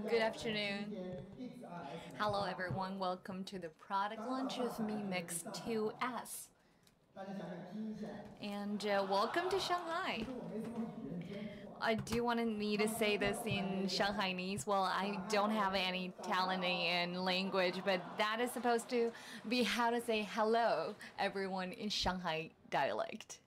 Good afternoon. Hello everyone, welcome to the product launch of Mi Mix 2S. And welcome to Shanghai. Do you want me to say this in Shanghainese? Well, I don't have any talent in language, but that is supposed to be how to say hello, everyone, in Shanghai dialect.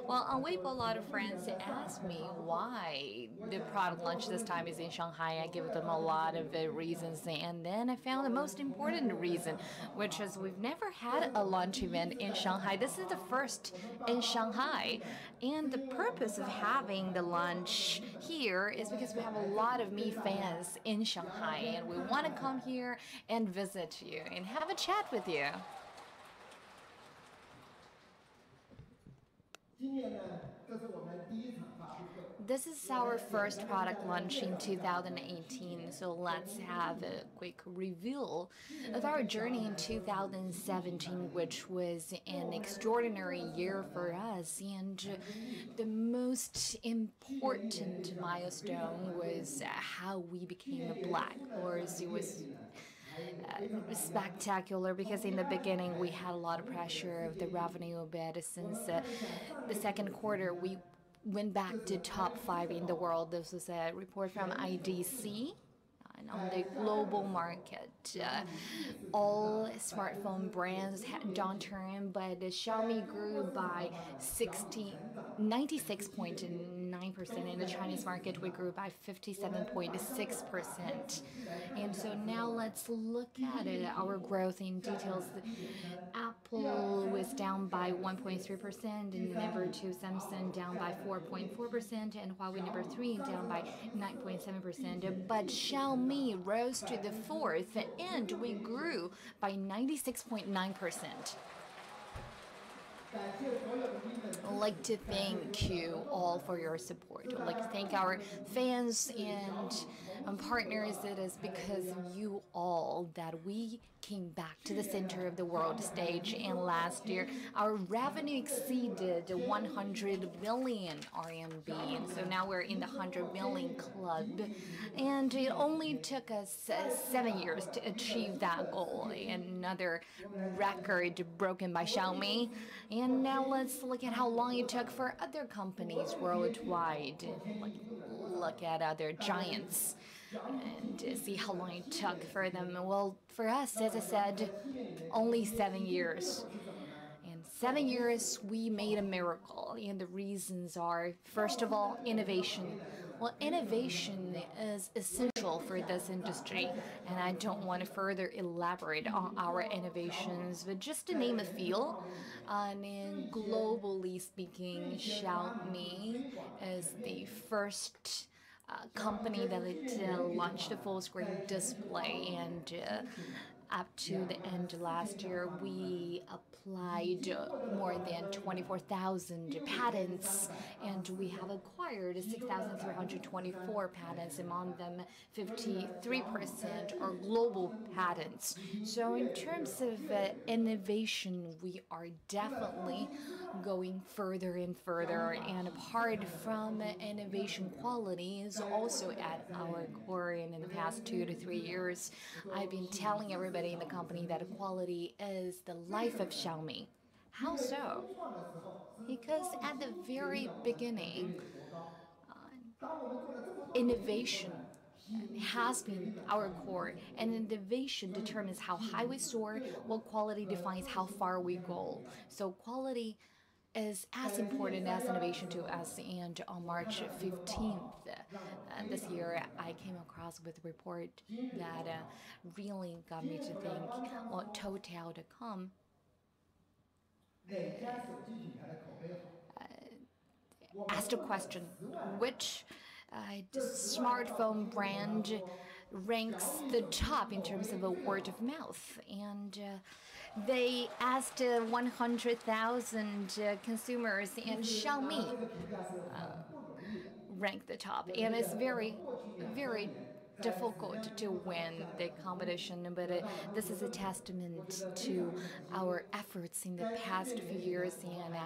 Well, on Weibo, a lot of friends ask me why the product launch this time is in Shanghai. I give them a lot of reasons, and then I found the most important reason, which is we've never had a launch event in Shanghai. This is the first in Shanghai, and the purpose of having the launch here is because we have a lot of Mi fans in Shanghai, and we want to come here and visit you and have a chat with you. This is our first product launch in 2018, so let's have a quick review of our journey in 2017, which was an extraordinary year for us, and the most important milestone was how we became a Black Horse. It was spectacular because in the beginning we had a lot of pressure of the revenue, but since the second quarter we went back to top 5 in the world. This was a report from IDC. And on the global market, all smartphone brands had downturn, but Xiaomi grew by 96.9%. In the Chinese market, we grew by 57.6%. And so now let's look at it, our growth in details. Apple was down by 1.3%, and number 2 Samsung down by 4.4%, and Huawei number 3 down by 9.7%. But Xiaomi rose to the 4th, and we grew by 96.9%. I'd like to thank you all for your support. I'd like to thank our fans and partners. It is because of you all that we came back to the center of the world stage, and last year our revenue exceeded 100 billion RMB, and so now we're in the 100 million club, and it only took us 7 years to achieve that goal. Another record broken by Xiaomi. And now let's look at how long it took for other companies worldwide. Look at other giants. and see how long it took for them. Well, for us, as I said, only 7 years. In 7 years, we made a miracle, and the reasons are, first of all, innovation. Well, innovation is essential for this industry, and I don't want to further elaborate on our innovations, but just to name a few, and globally speaking, Xiaomi is the first company that launched a full-screen display, and up to the end of last year, we applied more than 24,000 patents, and we have acquired 6,324 patents, among them 53% are global patents. So in terms of innovation, we are definitely going further and further, and apart from innovation, quality is also at our core. And in the past 2 to 3 years, I've been telling everybody in the company that quality is the life of Xiaomi. How so? Because at the very beginning, innovation has been our core, and innovation determines how high we soar, while quality defines how far we go. So quality is as important as innovation to us. And on March 15th this year, I came across with a report that really got me to think. Well, Total.com asked a question: which smartphone brand ranks the top in terms of a word of mouth? And they asked 100,000 consumers, and Xiaomi ranked the top. And it's very, very difficult to win the competition, but this is a testament to our efforts in the past few years, and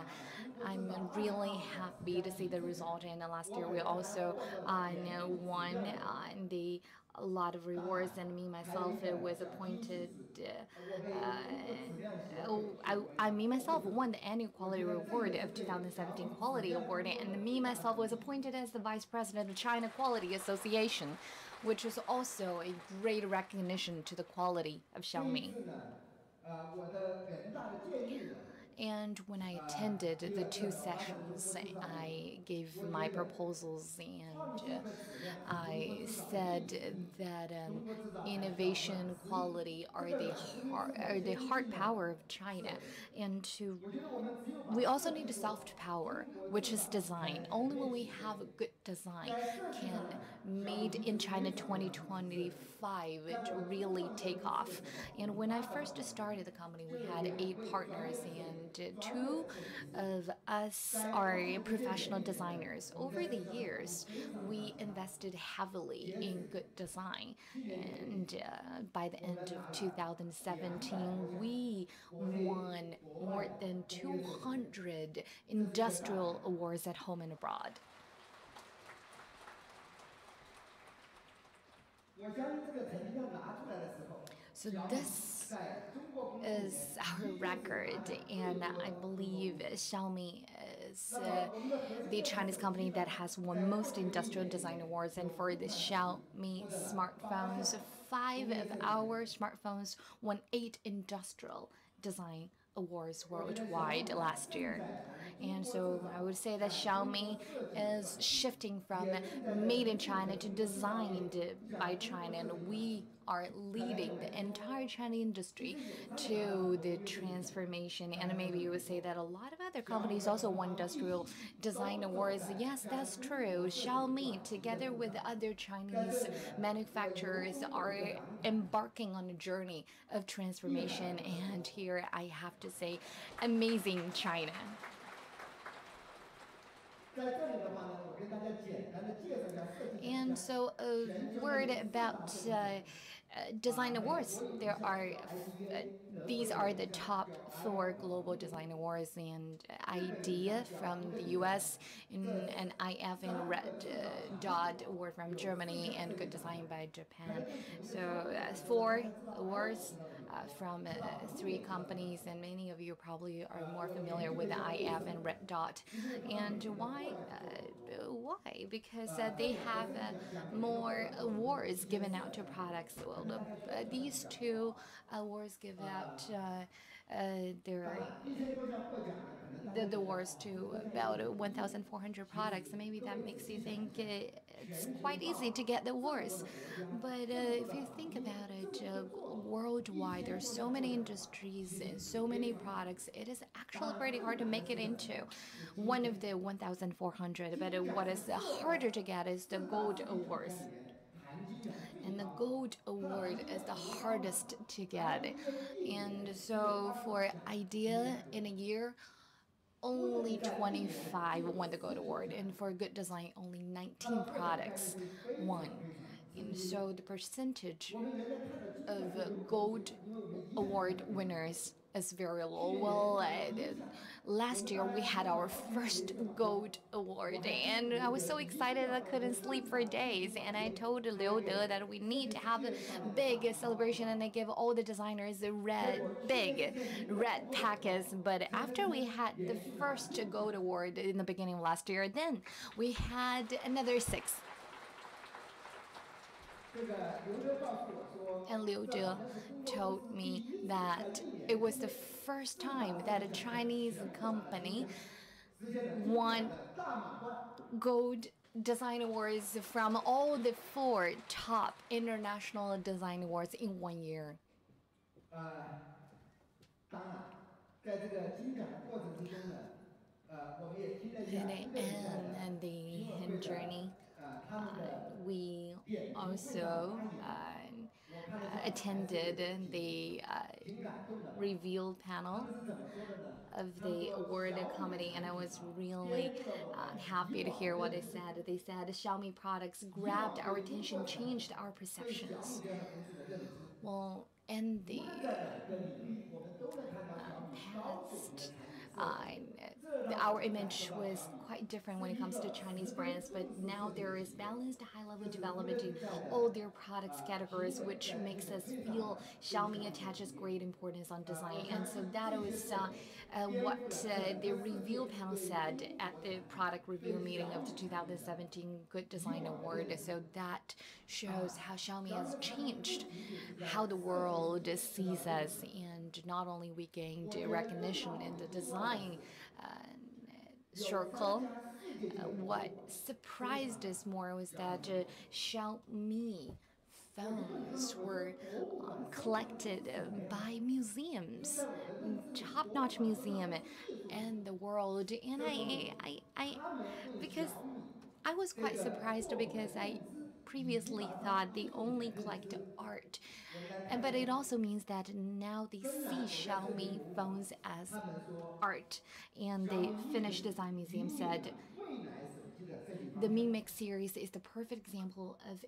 I'm really happy to see the result. And last year we also won a lot of rewards, and me myself was appointed. I me myself won the annual quality reward of 2017 Quality Award, and me myself was appointed as the vice president of China Quality Association, which is also a great recognition to the quality of Xiaomi. And when I attended the 2 sessions, I gave my proposals, and I said that innovation, quality are the hard power of China, and we also need a soft power, which is design. Only when we have a good design can Made in China 2025 really take off. And when I first started the company, we had 8 partners, and 2 of us are professional designers. Over the years, we invested heavily in good design, and by the end of 2017, we won more than 200 industrial awards at home and abroad. So this is our record, and I believe Xiaomi is the Chinese company that has won most industrial design awards. And for the Xiaomi smartphones, 5 of our smartphones won 8 industrial design awards worldwide last year. And so I would say that Xiaomi is shifting from made in China to designed by China, and we are leading the entire China industry to the transformation. And maybe you would say that a lot of other companies also won industrial design awards. Yes, that's true. Xiaomi, together with other Chinese manufacturers, are embarking on a journey of transformation. And here I have to say, amazing China. And so a word about design awards. These are the top 4 global design awards, and IDEA from the US, and IF and Red Dot award from Germany, and Good Design by Japan. So 4 awards from 3 companies, and many of you probably are more familiar with the IF and Red Dot. And why? Why? Because they have more awards given out to products. Well, these 2 awards give out the awards to about 1,400 products. Maybe that makes you think it's quite easy to get the awards. But if you think about it, worldwide, there's so many industries and so many products. It is actually pretty hard to make it into one of the 1,400. But what is harder to get is the gold awards. And the gold award is the hardest to get. And so for IDEA in a year, only 25 won the gold award, and for good design, only 19 products won. And so the percentage of gold award winners is very low. Well, last year we had our first gold award, and I was so excited I couldn't sleep for days. And I told Liu De that we need to have a big celebration, and I give all the designers big red packets. But after we had the first gold award in the beginning of last year, then we had another 6. And Liu De told me that it was the first time that a Chinese company won gold design awards from all the 4 top international design awards in 1 year. And the journey, we also attended the reveal panel of the award committee, and I was really happy to hear what they said. They said Xiaomi products grabbed our attention, changed our perceptions. Well, in the past, our image was quite different when it comes to Chinese brands, but now there is balanced high-level development in all their products categories, which makes us feel Xiaomi attaches great importance on design. And so that was what the review panel said at the product review meeting of the 2017 Good Design Award. So that shows how Xiaomi has changed how the world sees us, and not only we gained recognition in the design circle. What surprised us more was that Xiaomi phones were collected by museums, top-notch museum in the world. And because I was quite surprised, because I previously thought they only collect art. But it also means that now they see Xiaomi phones as art. And the Finnish Design Museum said the Mi Mix series is the perfect example of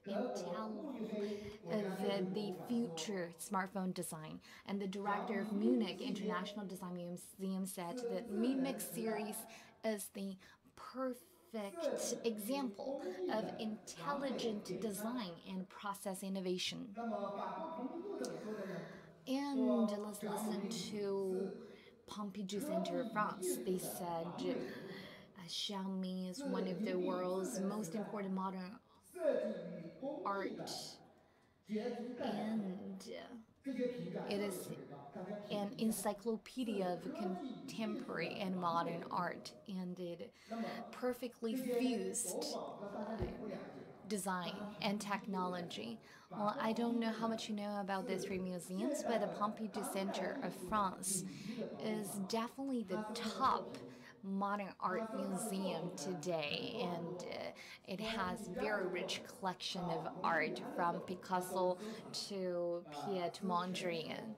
the future smartphone design. And the director of Munich International Design Museum said that Mi Mix series is the perfect example of intelligent design and process innovation. And let's listen to Pompidou Center, France. They said Xiaomi is one of the world's most important modern art, and it is an encyclopedia of contemporary and modern art, and it perfectly fused design and technology. Well, I don't know how much you know about these 3 museums, but the Pompidou Center of France is definitely the top modern art museum today, and it has very rich collection of art from Picasso to Piet Mondrian.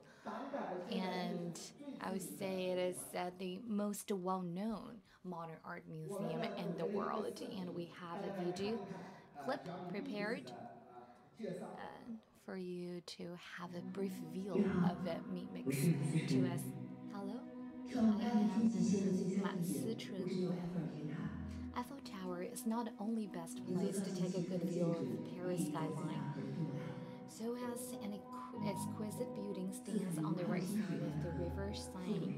And I would say it is the most well-known modern art museum in the world. And we have a video clip prepared for you to have a brief view of the Mi Mix 2S. Hello, I am Sichun. Eiffel Tower is not only best place to take a good view of Paris skyline, so as an exquisite building stands on the right side of the river Seine,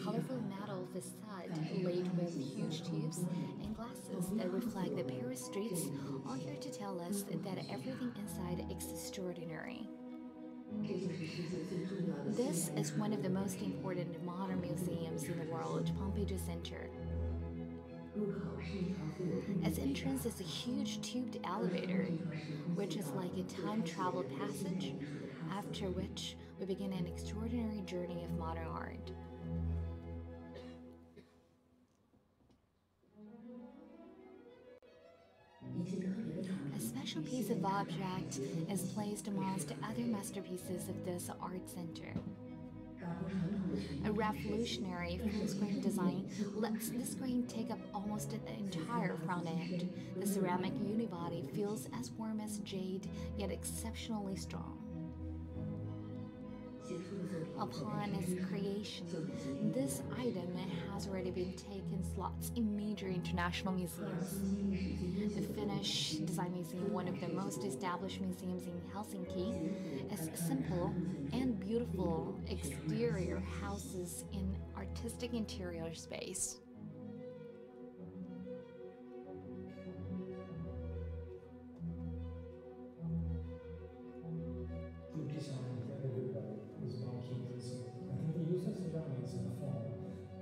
colorful metal facade laid with huge tubes and glasses that reflect the Paris streets, all here to tell us that everything inside is extraordinary. This is one of the most important modern museums in the world, Pompidou Center. Its entrance is a huge tubed elevator, which is like a time travel passage, after which we begin an extraordinary journey of modern art. A special piece of object is placed amongst other masterpieces of this art center. A revolutionary full-screen design lets the screen take up almost the entire front end. The ceramic unibody feels as warm as jade, yet exceptionally strong. Upon its creation, this item has already been taken slots in major international museums. The Finnish Design Museum, one of the most established museums in Helsinki, is simple and beautiful exterior houses in artistic interior space.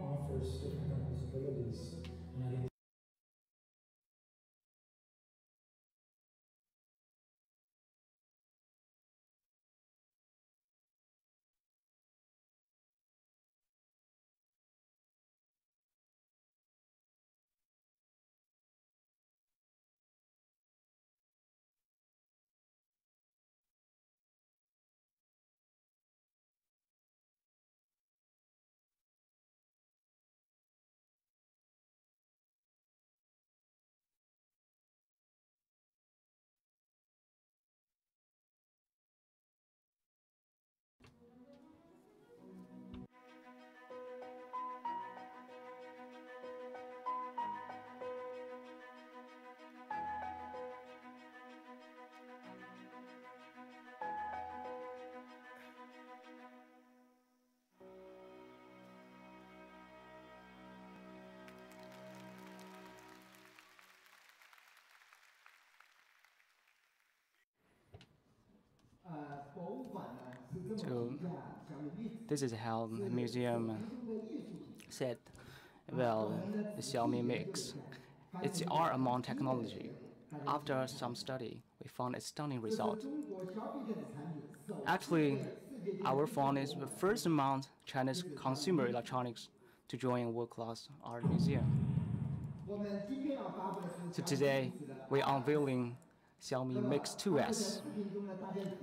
Offers different possibilities. So this is how the museum said, well, the Xiaomi Mix. It's the art among technology. After some study, we found a stunning result. Actually, our phone is the first among China's consumer electronics to join a world-class art museum. So today, we're unveiling Xiaomi Mix 2S.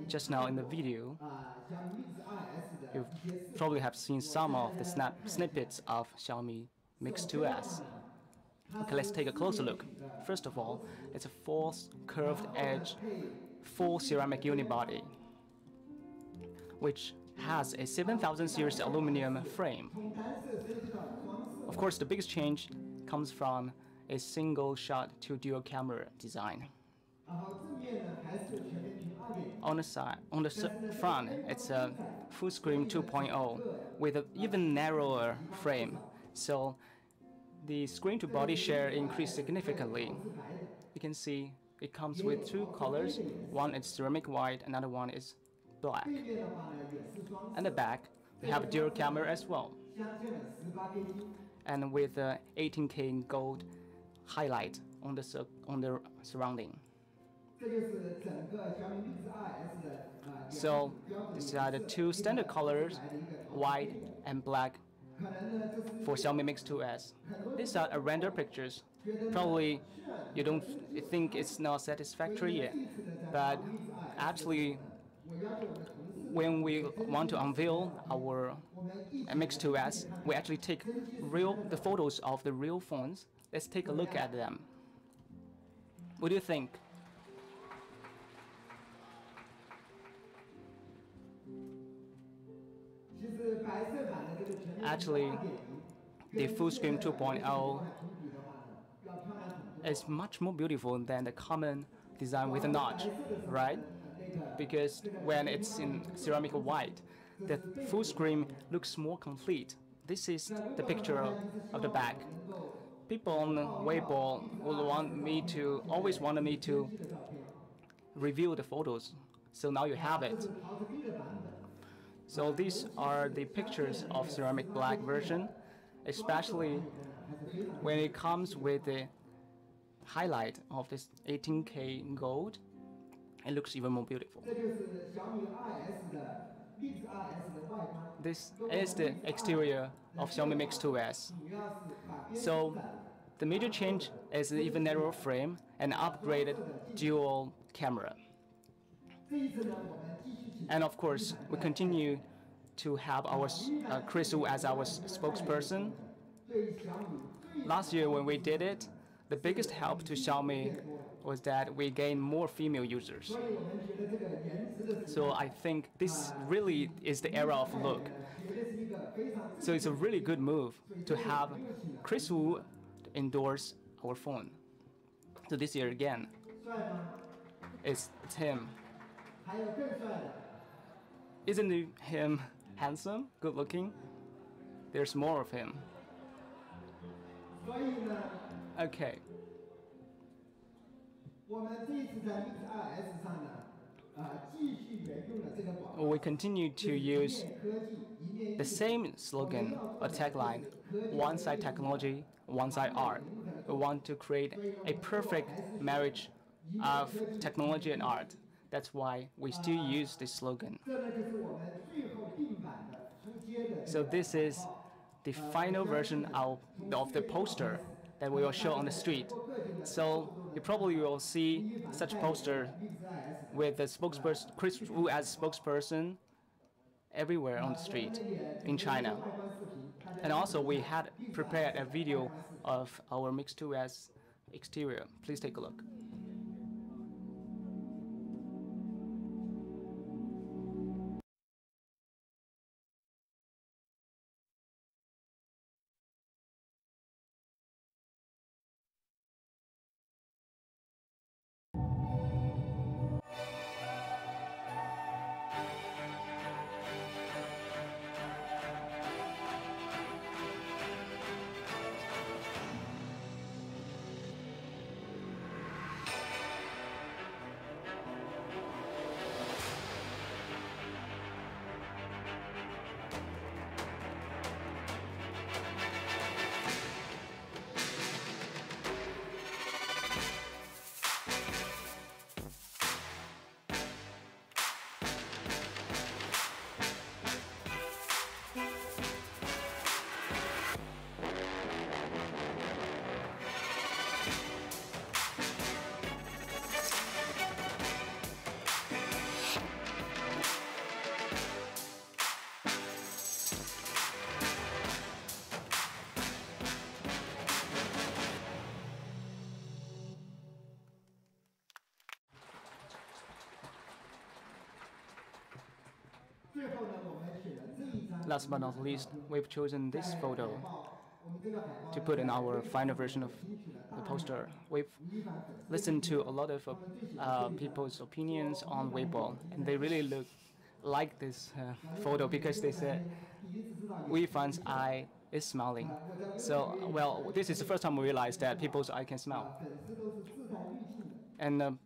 Just now in the video, you probably have seen some of the snippets of Xiaomi Mix 2S. Okay, let's take a closer look. First of all, it's a full curved edge, full ceramic unibody, which has a 7000 series aluminum frame. Of course, the biggest change comes from a single shot to dual camera design. On the front, it's a full screen 2.0 with an even narrower frame, so the screen to body share increased significantly. You can see it comes with two colors. One is ceramic white, another one is black. And the back, we have a dual camera as well, and with 18K gold highlight on the surrounding. So these are the two standard colors, white and black, for Xiaomi Mix 2S. These are render pictures. Probably you don't think it's not satisfactory yet, but actually when we want to unveil our Mix 2S, we actually take the photos of the real phones. Let's take a look at them. What do you think? Actually, the full screen 2.0 is much more beautiful than the common design with a notch, right? Because when it's in ceramic white, the full screen looks more complete. This is the picture of the back. People on Weibo will always wanted me to review the photos. So now you have it. So these are the pictures of ceramic black version, especially when it comes with the highlight of this 18K gold. It looks even more beautiful. This is the exterior of Xiaomi Mix 2S. So the major change is the even narrower frame and upgraded dual camera. And of course, we continue to have our Chris Wu as our spokesperson. Last year when we did it, the biggest help to Xiaomi was that we gained more female users. So I think this really is the era of look. So it's a really good move to have Chris Wu endorse our phone. So this year again, it's him. Isn't him handsome, good looking? There's more of him. Okay. We continue to use the same slogan or tagline, one side technology, one side art. We want to create a perfect marriage of technology and art. That's why we still use this slogan. So this is the final version of the poster that we will show on the street. So you probably will see such poster with the spokesperson, Chris Wu as spokesperson, everywhere on the street in China. And also we had prepared a video of our Mix 2S exterior. Please take a look. Last but not least, we've chosen this photo to put in our final version of the poster. We've listened to a lot of people's opinions on Weibo, and they really like this photo because they said Weifan's eye is smiling. So, well, this is the first time we realized that people's eye can smile. And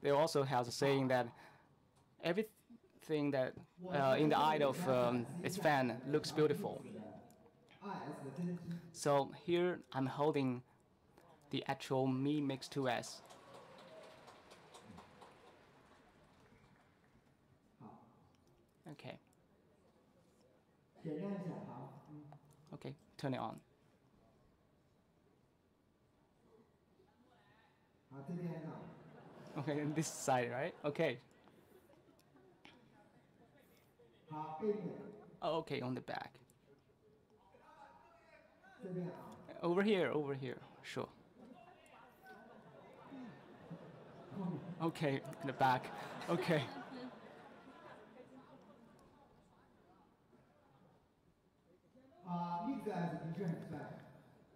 they also have a saying that everything that in the eye of its fan looks beautiful. So here I'm holding the actual Mi Mix 2S. Okay. Okay, turn it on. Okay, this side, right? Okay. Oh, okay, on the back. Over here, sure. Okay, in the back. Okay.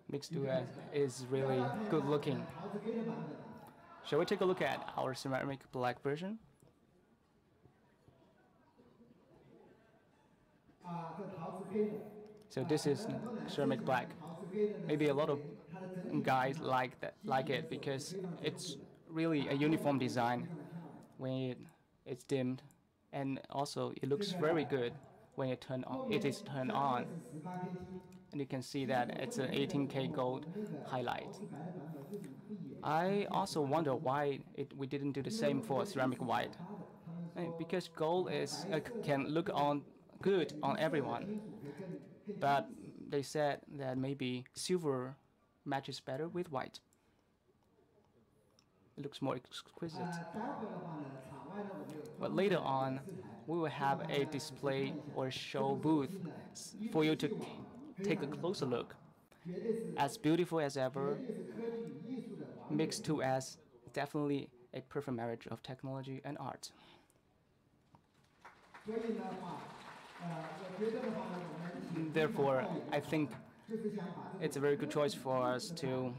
Mix 2S is really good looking. Shall we take a look at our ceramic black version? So this is ceramic black. Maybe a lot of guys like it because it's really a uniform design when it's dimmed, and also it looks very good when it is turned on. And you can see that it's an 18K gold highlight. I also wonder why we didn't do the same for ceramic white. Because gold can look good on everyone, but they said that maybe silver matches better with white. It looks more exquisite. But later on, we will have a display or show booth for you to take a closer look. As beautiful as ever, Mix 2S definitely a perfect marriage of technology and art. Therefore, I think it's a very good choice for us to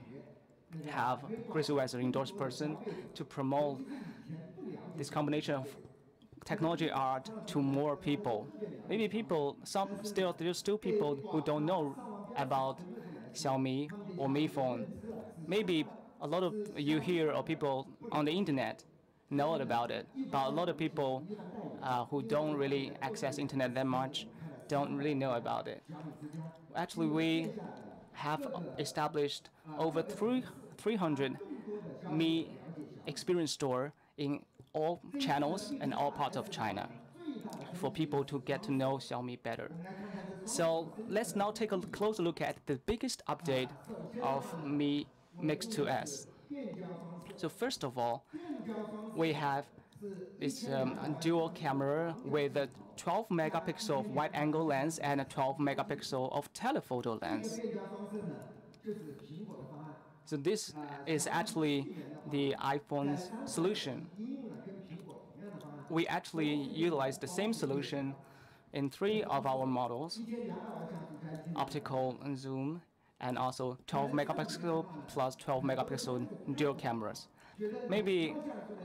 have Chris Wu as an endorsed person to promote this combination of technology art to more people. Maybe there's still people who don't know about Xiaomi or Mi Phone. Maybe a lot of you here or people on the internet know about it, but a lot of people who don't really access internet that much don't really know about it. Actually, we have established over 300 Mi experience store in all channels and all parts of China for people to get to know Xiaomi better. So let's now take a closer look at the biggest update of Mi Mix 2S. So first of all, we have this dual camera with a 12 megapixel wide-angle lens and a 12 megapixel of telephoto lens. So this is actually the iPhone's solution. We actually utilize the same solution in 3 of our models: optical zoom, and also 12 megapixel plus 12 megapixel dual cameras. Maybe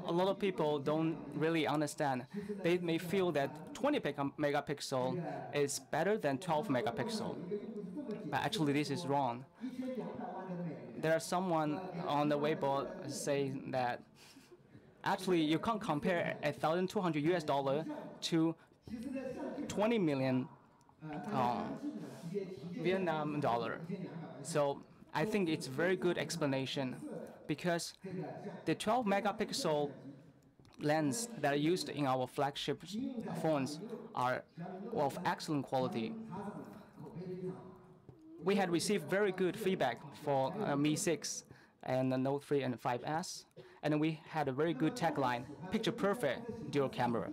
a lot of people don't really understand. They may feel that 20 megapixel is better than 12 megapixel. But actually this is wrong. There are someone on the Weibo saying that actually you can't compare $1,200 to 20 million Vietnam dollar. So I think it's a very good explanation, because the 12 megapixel lens that are used in our flagship phones are of excellent quality. We had received very good feedback for Mi 6 and the Note 3 and 5S, and we had a very good tagline: picture perfect dual camera.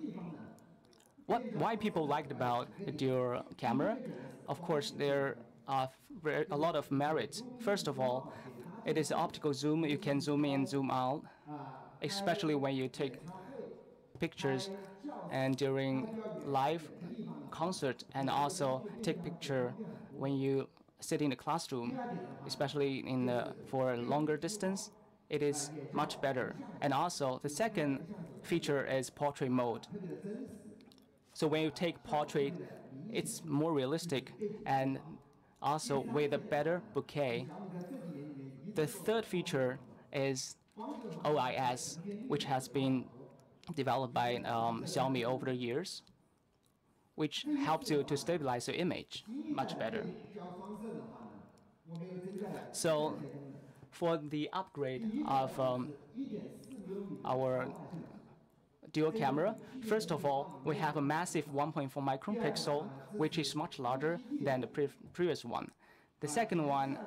Why people liked about the dual camera? Of course, there are a lot of merits. First of all, it is optical zoom. You can zoom in, zoom out, especially when you take pictures and during live concert, and also take picture when you sit in the classroom, especially for a longer distance. It is much better. And also, the second feature is portrait mode. So when you take portrait, it's more realistic and also with a better bokeh. The third feature is OIS, which has been developed by Xiaomi over the years, which helps you to stabilize your image much better. So for the upgrade of our dual camera, first of all, we have a massive 1.4 micron pixel, which is much larger than the previous one. The second one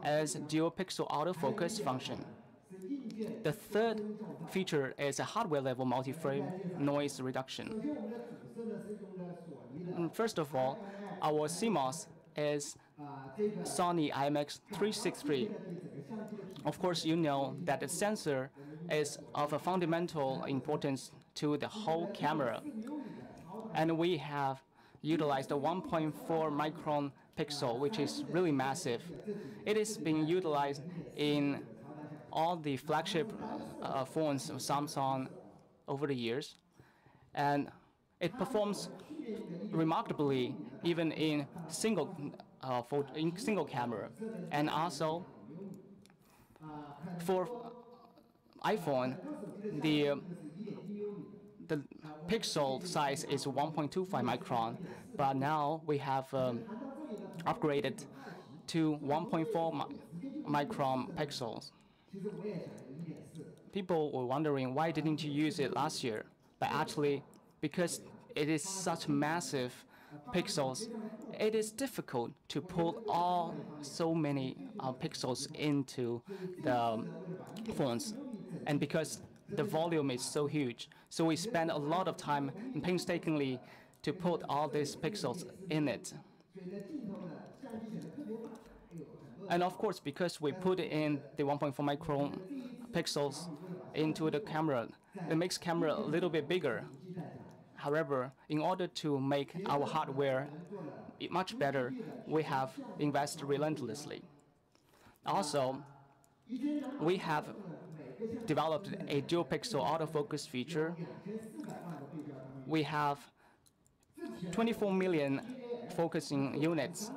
is dual pixel autofocus function. The third feature is a hardware level multi-frame noise reduction. First of all, our CMOS is Sony IMX363. Of course, you know that the sensor is of a fundamental importance to the whole camera. And we have utilized a 1.4 micron pixel, which is really massive. It is being utilized in all the flagship phones of Samsung over the years, and it performs remarkably even in single camera. And also for iPhone, the pixel size is 1.25 micron, but now we have upgraded to 1.4 micron pixels. People were wondering why didn't you use it last year, but actually because it is such massive pixels, it is difficult to put so many pixels into the phones, and because the volume is so huge, so we spend a lot of time painstakingly to put all these pixels in it. And of course, because we put in the 1.4 micron pixels into the camera, it makes camera a little bit bigger. However, in order to make our hardware much better, we have invested relentlessly. Also, we have developed a dual pixel autofocus feature. We have 24 million focusing units.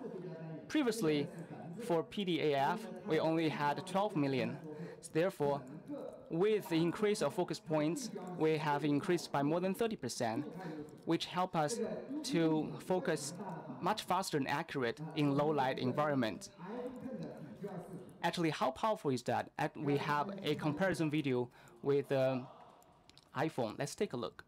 Previously, for PDAF, we only had 12 million. Therefore, with the increase of focus points, we have increased by more than 30%, which help us to focus much faster and accurate in low light environment. Actually, how powerful is that? We have a comparison video with iPhone. Let's take a look.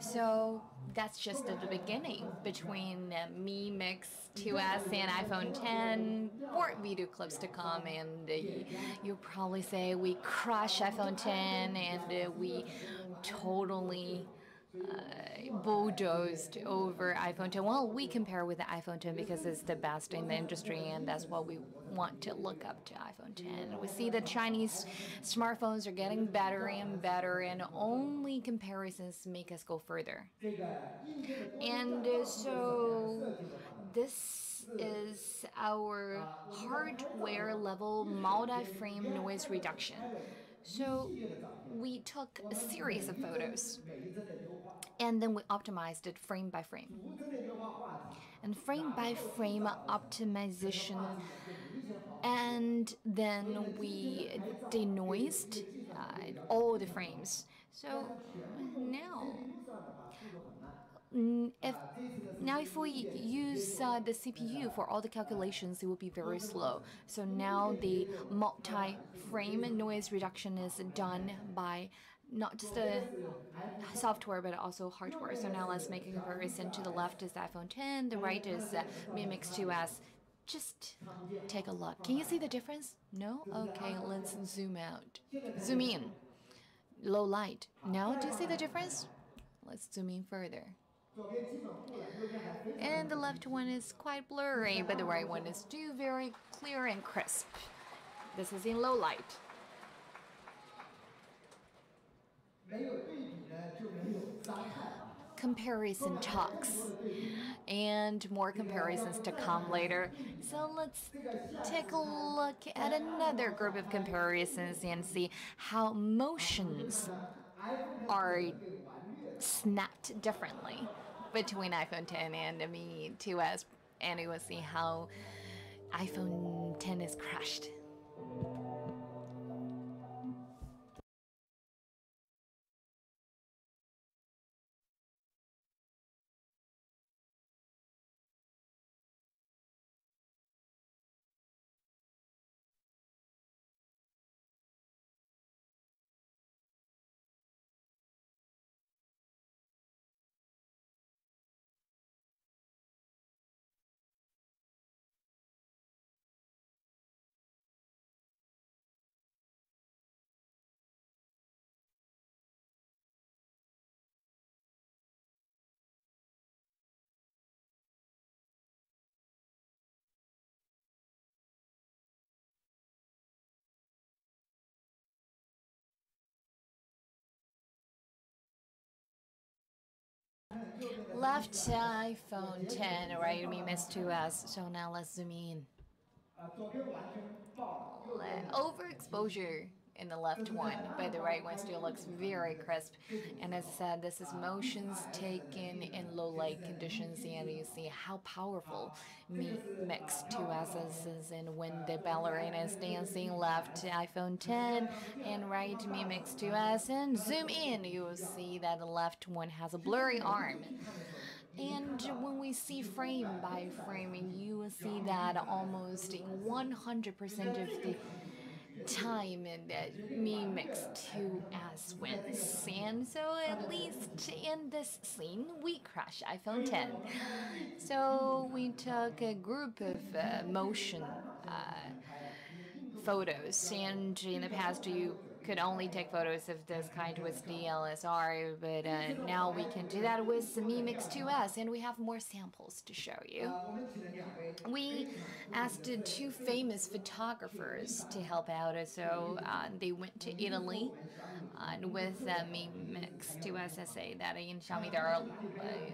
So that's just at the beginning between Mi Mix 2S and iPhone 10. More video clips to come, and you'll probably say we crush iPhone 10 and we totally bulldozed over iPhone 10. Well, we compare with the iPhone 10 because it's the best in the industry, and that's what we want to look up to iPhone 10. We see the Chinese smartphones are getting better and better, and only comparisons make us go further. And so this is our hardware level multi-frame noise reduction. So we took a series of photos and then we optimized it frame by frame. And frame by frame optimization, and then we denoised all the frames. So now if we use the CPU for all the calculations, it will be very slow. So now the multi-frame noise reduction is done by not just the software but also hardware. So now let's make a comparison. To the left is the iPhone 10, the right is Mi Mix 2S. Just take a look. Can you see the difference? No? Okay, let's zoom out. Zoom in. Low light. Now, do you see the difference? Let's zoom in further. And the left one is quite blurry, but the right one is still very clear and crisp. This is in low light. Comparison talks, and more comparisons to come later. So let's take a look at another group of comparisons and see how motions are snapped differently between iPhone 10 and the Mi 2S, and you will see how iPhone 10 is crushed. left iPhone 10, right? Mi Mix 2S. So now let's zoom in. Overexposure in the left one, but the right one still looks very crisp. And as I said, this is motions taken in low light conditions, and you see how powerful Mi Mix 2S is. And when the ballerina is dancing, left iPhone 10 and right Mi Mix 2S, and zoom in, you will see that the left one has a blurry arm. And when we see frame by frame, you will see that almost 100% of the time Mi Mix 2S wins. And so at least in this scene, we crush iPhone 10. So we took a group of motion photos, and in the past you could only take photos of this kind with DSLR, but now we can do that with Mi Mix 2S, and we have more samples to show you. We asked two famous photographers to help out, so they went to Italy with Mi Mix 2S. I say that in Xiaomi there are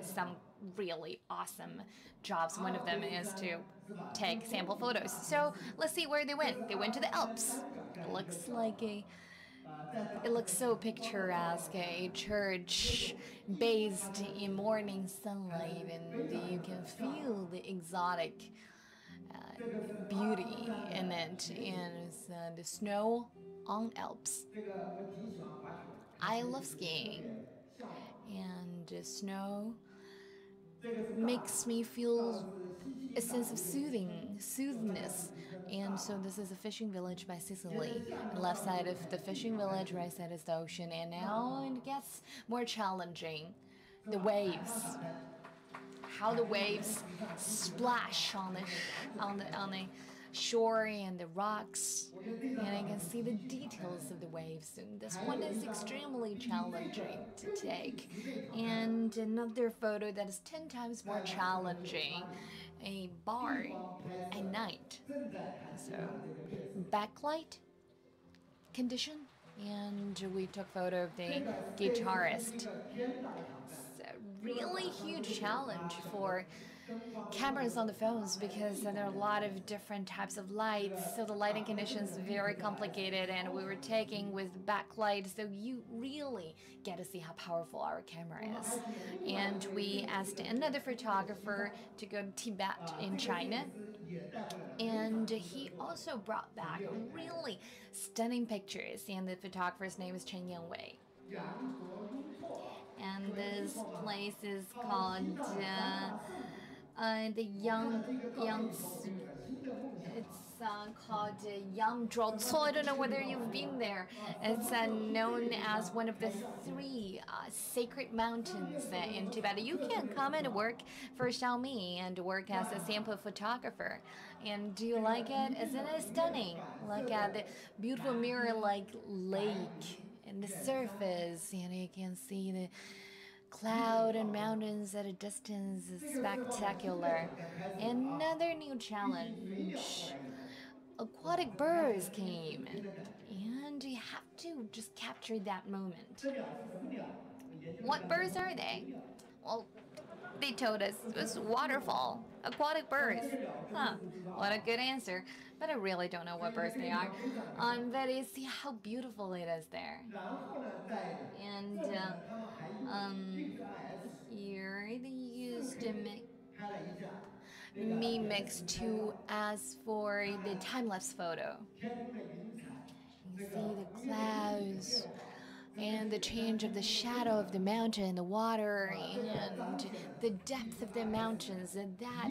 some really awesome jobs. One of them is to take sample photos. So let's see where they went. They went to the Alps. It looks so picturesque, a church bathed in morning sunlight, and you can feel the exotic beauty in it, and the snow on Alps. I love skiing, and snow makes me feel a sense of soothingness. And so this is a fishing village by Sicily. And left side of the fishing village, right side is the ocean. And now it gets more challenging. The waves. How the waves splash on the shore and the rocks. And I can see the details of the waves. And this one is extremely challenging to take. And another photo that is 10 times more challenging. A bar at night. So backlight condition, and we took photo of the guitarist. It's a really huge challenge for cameras on the phones because there are a lot of different types of lights, so the lighting conditions are very complicated, and we were taking with backlight, so you really get to see how powerful our camera is. And we asked another photographer to go to Tibet in China, and he also brought back really stunning pictures, and the photographer's name is Chen Yangwei. And this place is called the it's called Yangzhuocuo. I don't know whether you've been there. It's known as one of the 3 sacred mountains in Tibet. You can come and work for Xiaomi and work as a sample photographer. And do you like it? Isn't it stunning? Look at the beautiful mirror-like lake and the surface, and you can see the cloud and mountains at a distance is spectacular. Another new challenge. Aquatic birds came, and you have to just capture that moment. What birds are they? Well, they told us it was waterfall, aquatic birds. Huh, what a good answer. But I really don't know what birds they are. But you see how beautiful it is there. And here they used Mi Mix 2S for the time-lapse photo. You see the clouds and the change of the shadow of the mountain, the water, and the depth of the mountains, and that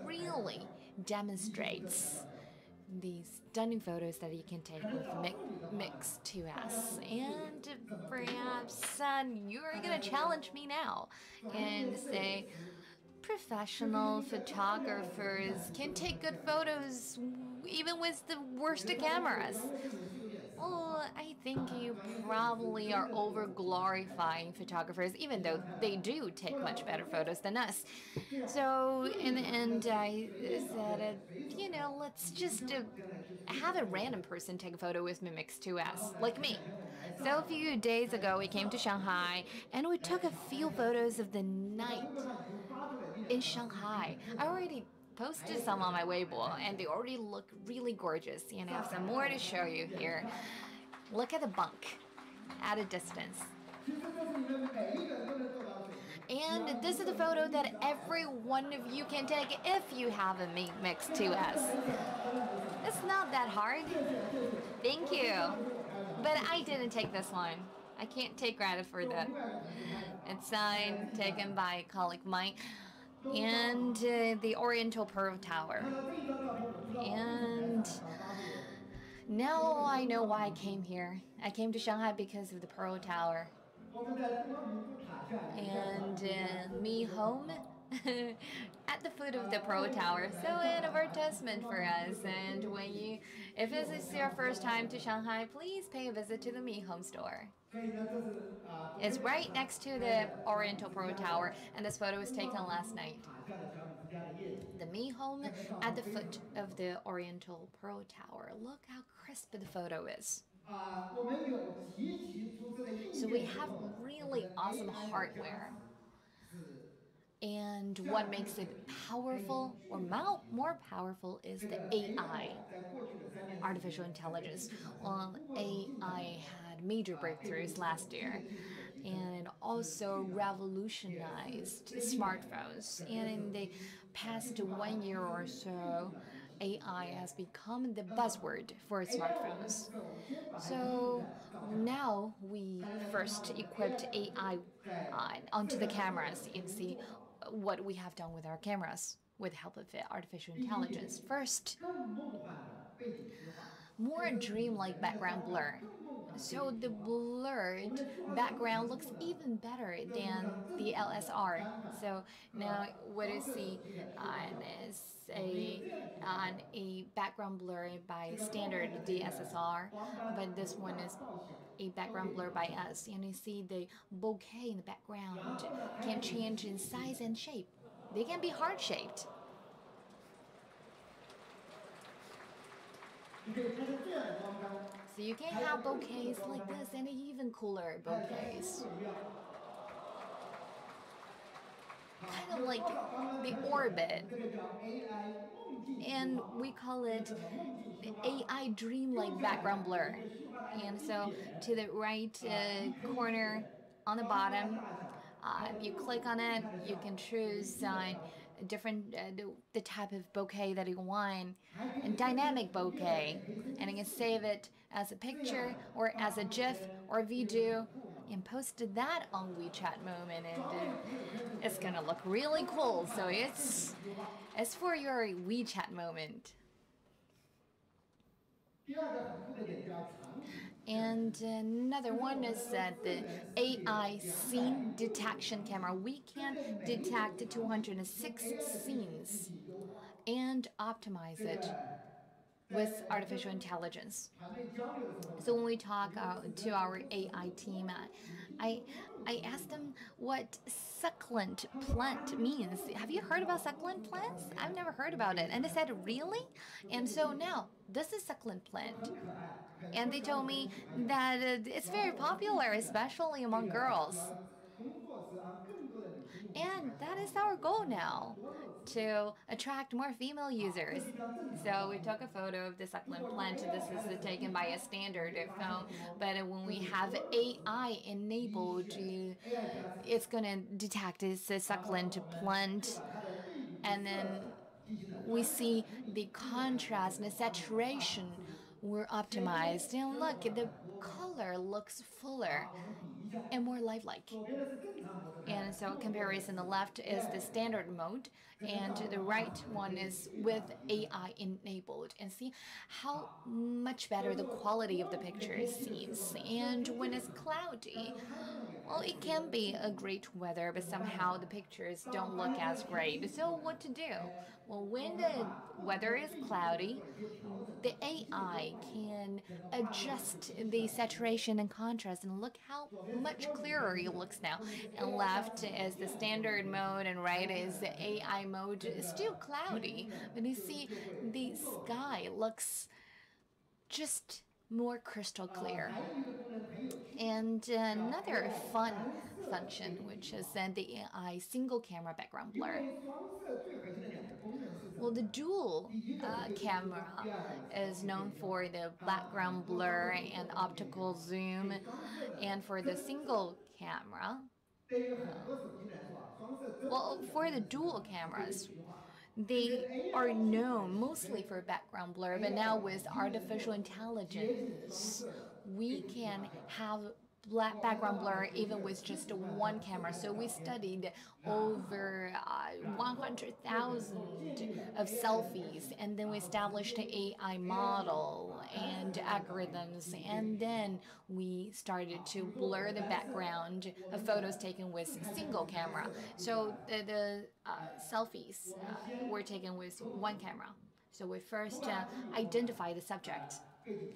really demonstrates these stunning photos that you can take with Mix 2S. And perhaps you're gonna challenge me now and say professional photographers can take good photos even with the worst of cameras. Well, I think you probably are over glorifying photographers, even though they do take much better photos than us. So in the end, I said, let's just have a random person take a photo with Mi Mix 2S, like me. So a few days ago, we came to Shanghai and we took a few photos of the night in Shanghai. I already posted some on my Weibo and they already look really gorgeous. And I have some more to show you here. Look at the bunk at a distance. And this is the photo that every one of you can take if you have a Mi Mix 2S. It's not that hard. Thank you. But I didn't take this one. I can't take credit for that. It's taken by a colleague of mine. And the Oriental Pearl Tower. And now I know why I came here. I came to Shanghai because of the Pearl Tower. And me home at the foot of the Pearl Tower. So an advertisement for us. And if this is your first time to Shanghai, please pay a visit to the Mi Home store. It's right next to the Oriental Pearl Tower, and this photo was taken last night. The Mi Home at the foot of the Oriental Pearl Tower. Look how crisp the photo is. So we have really awesome hardware. And what makes it powerful, or more powerful, is the AI, artificial intelligence. Well, AI had major breakthroughs last year, and it also revolutionized smartphones. And in the past 1 year or so, AI has become the buzzword for smartphones. So now we first equipped AI onto the cameras and see what we have done with our cameras with the help of artificial intelligence. First, more dreamlike background blur. So the blurred background looks even better than the LSR. So now what you see is a background blur by standard DSLR, but this one is a background blur by us. And you see the bokeh in the background can change in size and shape. They can be heart-shaped. So you can have bouquets like this and even cooler bouquets. Kind of like the orbit. And we call it the AI dreamlike background blur. And so to the right corner on the bottom, you click on it, you can choose different the type of bouquet that you want, and dynamic bouquet, and you can save it as a picture or as a GIF or a video and post that on WeChat Moment, and it's gonna look really cool. So it's for your WeChat moment. And another one is that the AI scene detection camera. We can detect 206 scenes and optimize it with artificial intelligence. So when we talk to our AI team, I asked them what succulent plant means. Have you heard about succulent plants? I've never heard about it. And they said, really? And so now, this is succulent plant. And they told me that it's very popular, especially among girls. And that is our goal now, to attract more female users. So we took a photo of the succulent plant. This is taken by a standard phone, but when we have AI enabled, it's going to detect it's a succulent plant. And then we see the contrast and the saturation were optimized. And look, the color looks fuller. and more lifelike. And so comparison, the left is the standard mode, and the right one is with AI enabled. And see how much better the quality of the picture seems. And when it's cloudy, well, it can be a great weather, but somehow the pictures don't look as great. So what to do? Well, when the weather is cloudy, the AI can adjust the saturation and contrast, and look how much clearer it looks now. And left is the standard mode, and right is the AI mode. It's still cloudy, but you see the sky looks just more crystal clear. And another fun function, which is the AI single camera background blur. Well, the dual camera is known for the background blur and optical zoom, and for the single camera, well, for the dual cameras, they are known mostly for background blur, but now with artificial intelligence, we can have background blur even with just one camera. So we studied over 100,000 of selfies, and then we established an AI model and algorithms, and then we started to blur the background of photos taken with single camera. So the selfies were taken with one camera. So we first identify the subject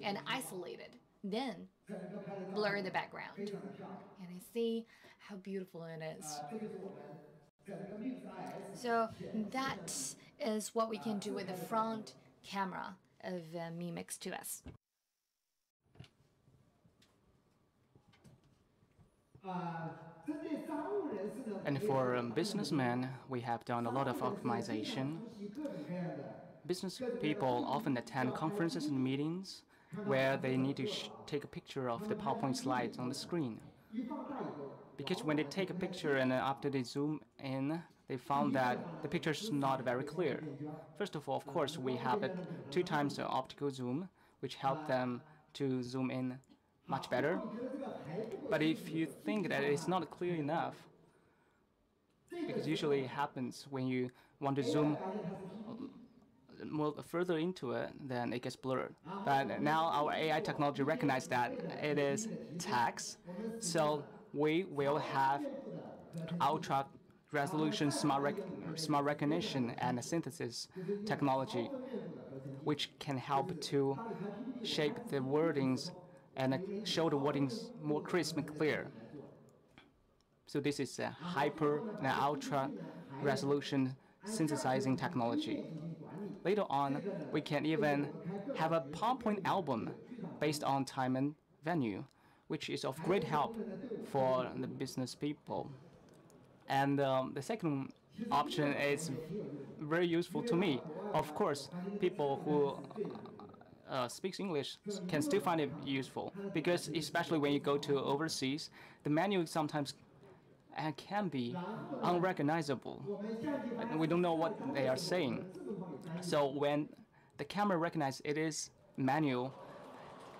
and isolate it, then blur the background. And I see how beautiful it is. So that is what we can do with the front camera of Mi Mix 2S. And for businessmen, we have done a lot of optimization. Business people often attend conferences and meetings where they need to take a picture of the PowerPoint slides on the screen. Because when they take a picture and after they zoom in, they found that the picture is not very clear. First of all, of course, we have it 2 times the optical zoom, which help them to zoom in much better. But if you think that it's not clear enough, because usually it happens when you want to zoom more further into it, then it gets blurred. But now our AI technology recognizes that it is text, so we will have ultra resolution smart recognition and synthesis technology, which can help to shape the wordings and show the wordings more crisp and clear. So this is a hyper and ultra resolution synthesizing technology. Later on, we can even have a PowerPoint album based on time and venue, which is of great help for the business people. And the second option is very useful to me. Of course, people who speaks English can still find it useful, because especially when you go to overseas, the menu sometimes can be unrecognizable. We don't know what they are saying. So when the camera recognizes it is manual,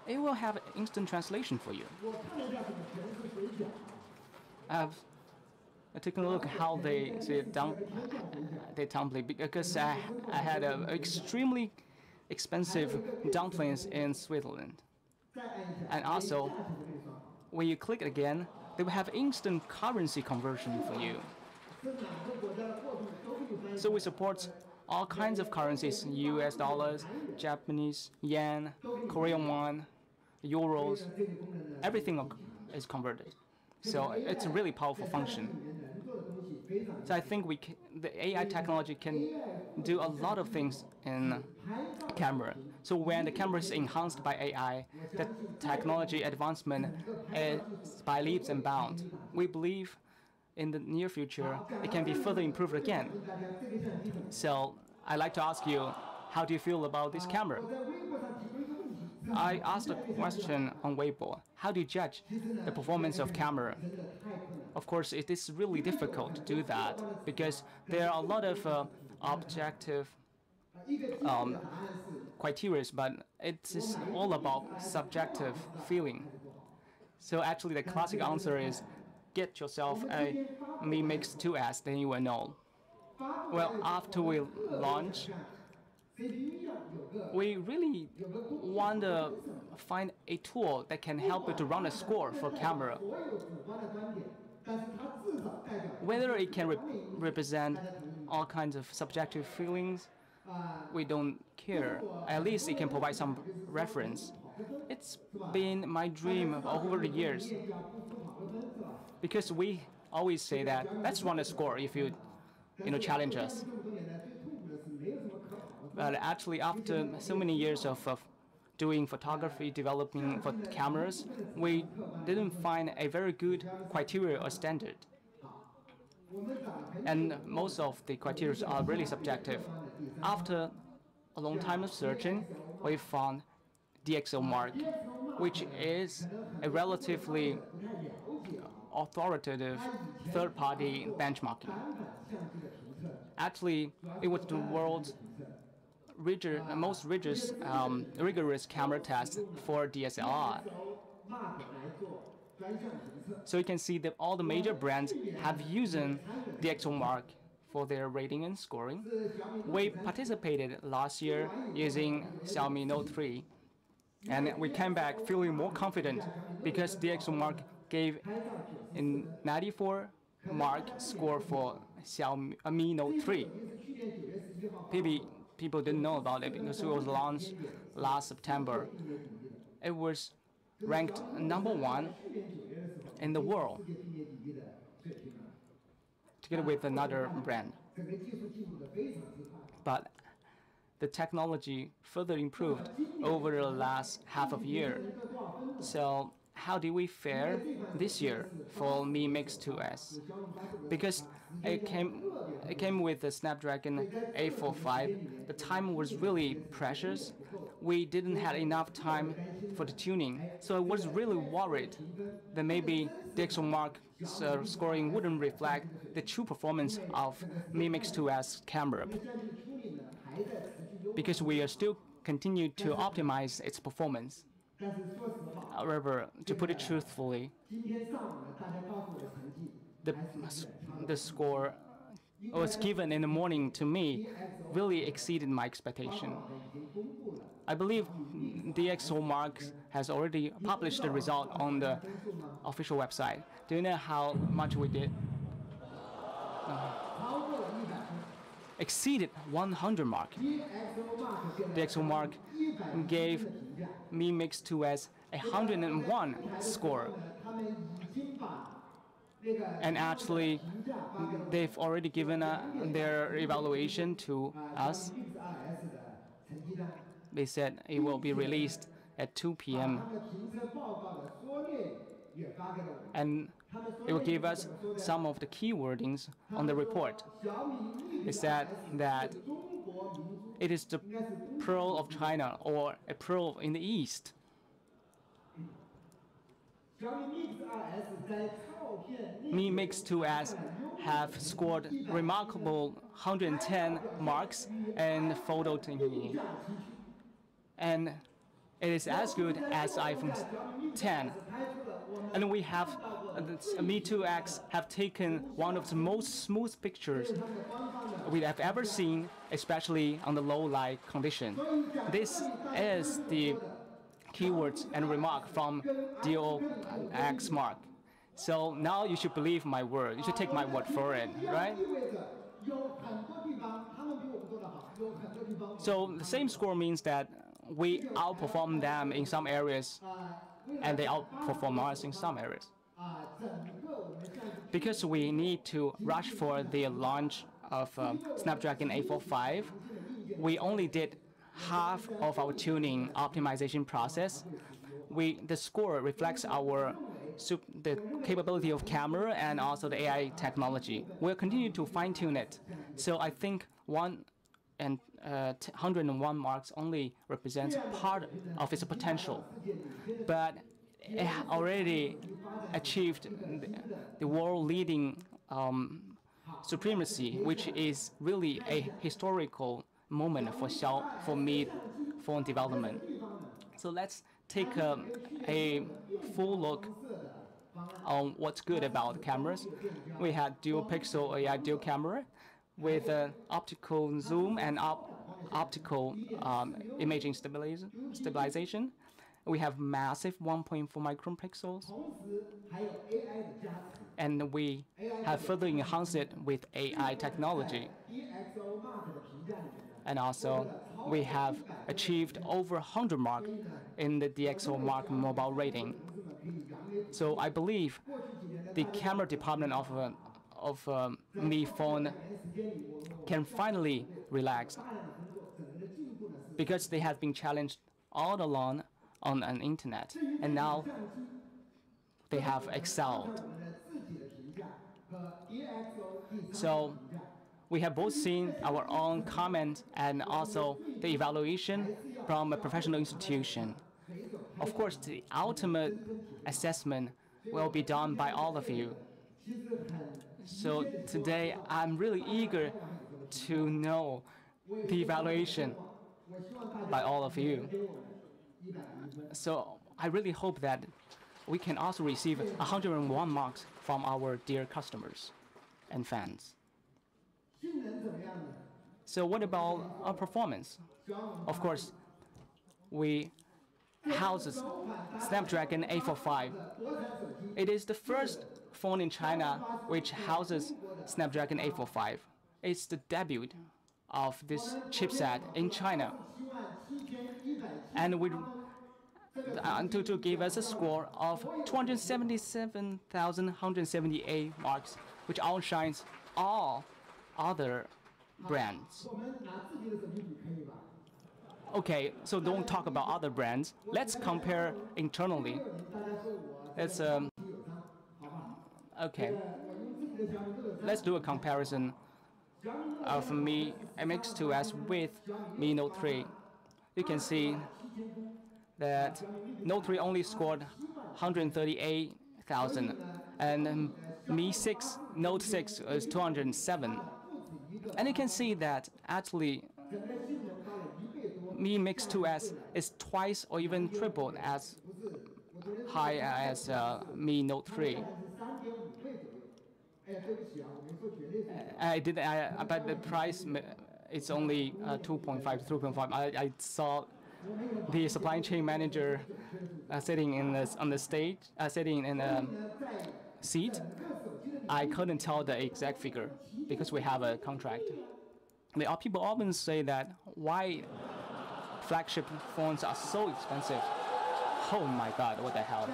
it will have instant translation for you. I've taken a look at how they dumpling, because I had extremely expensive dumplings in Switzerland. And also, when you click it again, they will have instant currency conversion for you. So we support all kinds of currencies: US dollars, Japanese yen, Korean won, euros, everything is converted. So it's a really powerful function. So I think the AI technology can do a lot of things in camera. So when the camera is enhanced by AI, the technology advancement is by leaps and bounds. We believe in the near future it can be further improved again. So I'd like to ask you, how do you feel about this camera? I asked a question on Weibo. How do you judge the performance of camera? Of course, it is really difficult to do that, because there are a lot of objective criteria, but it is all about subjective feeling. So actually, the classic answer is get yourself a Mi Mix 2S, then you will know. Well, after we launch, we really want to find a tool that can help you to run a score for camera. Whether it can represent all kinds of subjective feelings, we don't care. At least it can provide some reference. It's been my dream over the years, because we always say that let's run a score if you challenge us. But actually, after so many years of doing photography, developing for cameras, we didn't find a very good criteria or standard. And most of the criteria are really subjective. After a long time of searching, we found DxOMark, which is a relatively authoritative third-party benchmarking. Actually, it was the world's most rigorous camera test for DSLR. So you can see that all the major brands have used DxOMark for their rating and scoring. We participated last year using Xiaomi Note 3, and we came back feeling more confident because DxOMark gave a 94 mark score for Xiaomi Note 3. People didn't know about it because it was launched last September. It was ranked #1 in the world, together with another brand. But the technology further improved over the last half of year. So how did we fare this year for Mi Mix 2S? Because it came with the Snapdragon 845. The time was really precious. We didn't have enough time for the tuning, so I was really worried that maybe DxOMark's scoring wouldn't reflect the true performance of Mi Mix 2S camera, because we are still continue to optimize its performance. However, to put it truthfully, the score was given in the morning to me really exceeded my expectation. I believe DxOMark has already published the result on the official website. Do you know how much we did? Exceeded 100 mark. DxOMark gave Mi Mix 2S 101 score. And actually, they've already given their evaluation to us. They said it will be released at 2 p.m. And it will give us some of the key wordings on the report. It said that it is the pearl of China, or a pearl in the East. Mi Mix 2S have scored remarkable 110 marks in photo taking, and it is as good as iPhone 10. And we have Mi 2X have taken one of the most smooth pictures we have ever seen, especially on the low light condition. This is the keywords and remark from DxOMark. So now you should believe my word. You should take my word for it, right? So the same score means that we outperform them in some areas, and they outperform us in some areas. Because we need to rush for the launch of Snapdragon 845, we only did half of our tuning optimization process. The score reflects the capability of camera and also the AI technology. We'll continue to fine-tune it. So I think 101 marks only represents part of its potential, but it already achieved the world-leading supremacy, which is really a historical moment for Mi phone development. So let's take a full look on what's good about the cameras. We had dual pixel AI dual camera with optical zoom and optical imaging stabilization. We have massive 1.4 micron pixels. And we have further enhanced it with AI technology. And also, we have achieved over 100 mark in the DxO Mark mobile rating. So I believe the camera department of Mi phone can finally relax because they have been challenged all along on an internet, and now they have excelled. So we have both seen our own comment and also the evaluation from a professional institution. Of course, the ultimate assessment will be done by all of you. So today, I'm really eager to know the evaluation by all of you. So I really hope that we can also receive 101 marks from our dear customers and fans. So what about our performance? Of course, we house Snapdragon 845. It is the first phone in China which houses Snapdragon 845. It's the debut of this chipset in China. And to give us a score of 277,178 marks, which outshines all other brands. Okay, so don't talk about other brands. Let's compare internally. Let's okay. Let's do a comparison of Mi Mix2S with Mi Note 3. You can see that Note 3 only scored 138,000, and Note 6 is 207. And you can see that actually Mi Mix2S is twice or even triple as high as Mi Note 3. But the price it's only 2.5 to 3.5. I saw the supply chain manager sitting on the stage, sitting in a seat. I couldn't tell the exact figure because we have a contract. People often say that why flagship phones are so expensive. Oh my God, what the hell?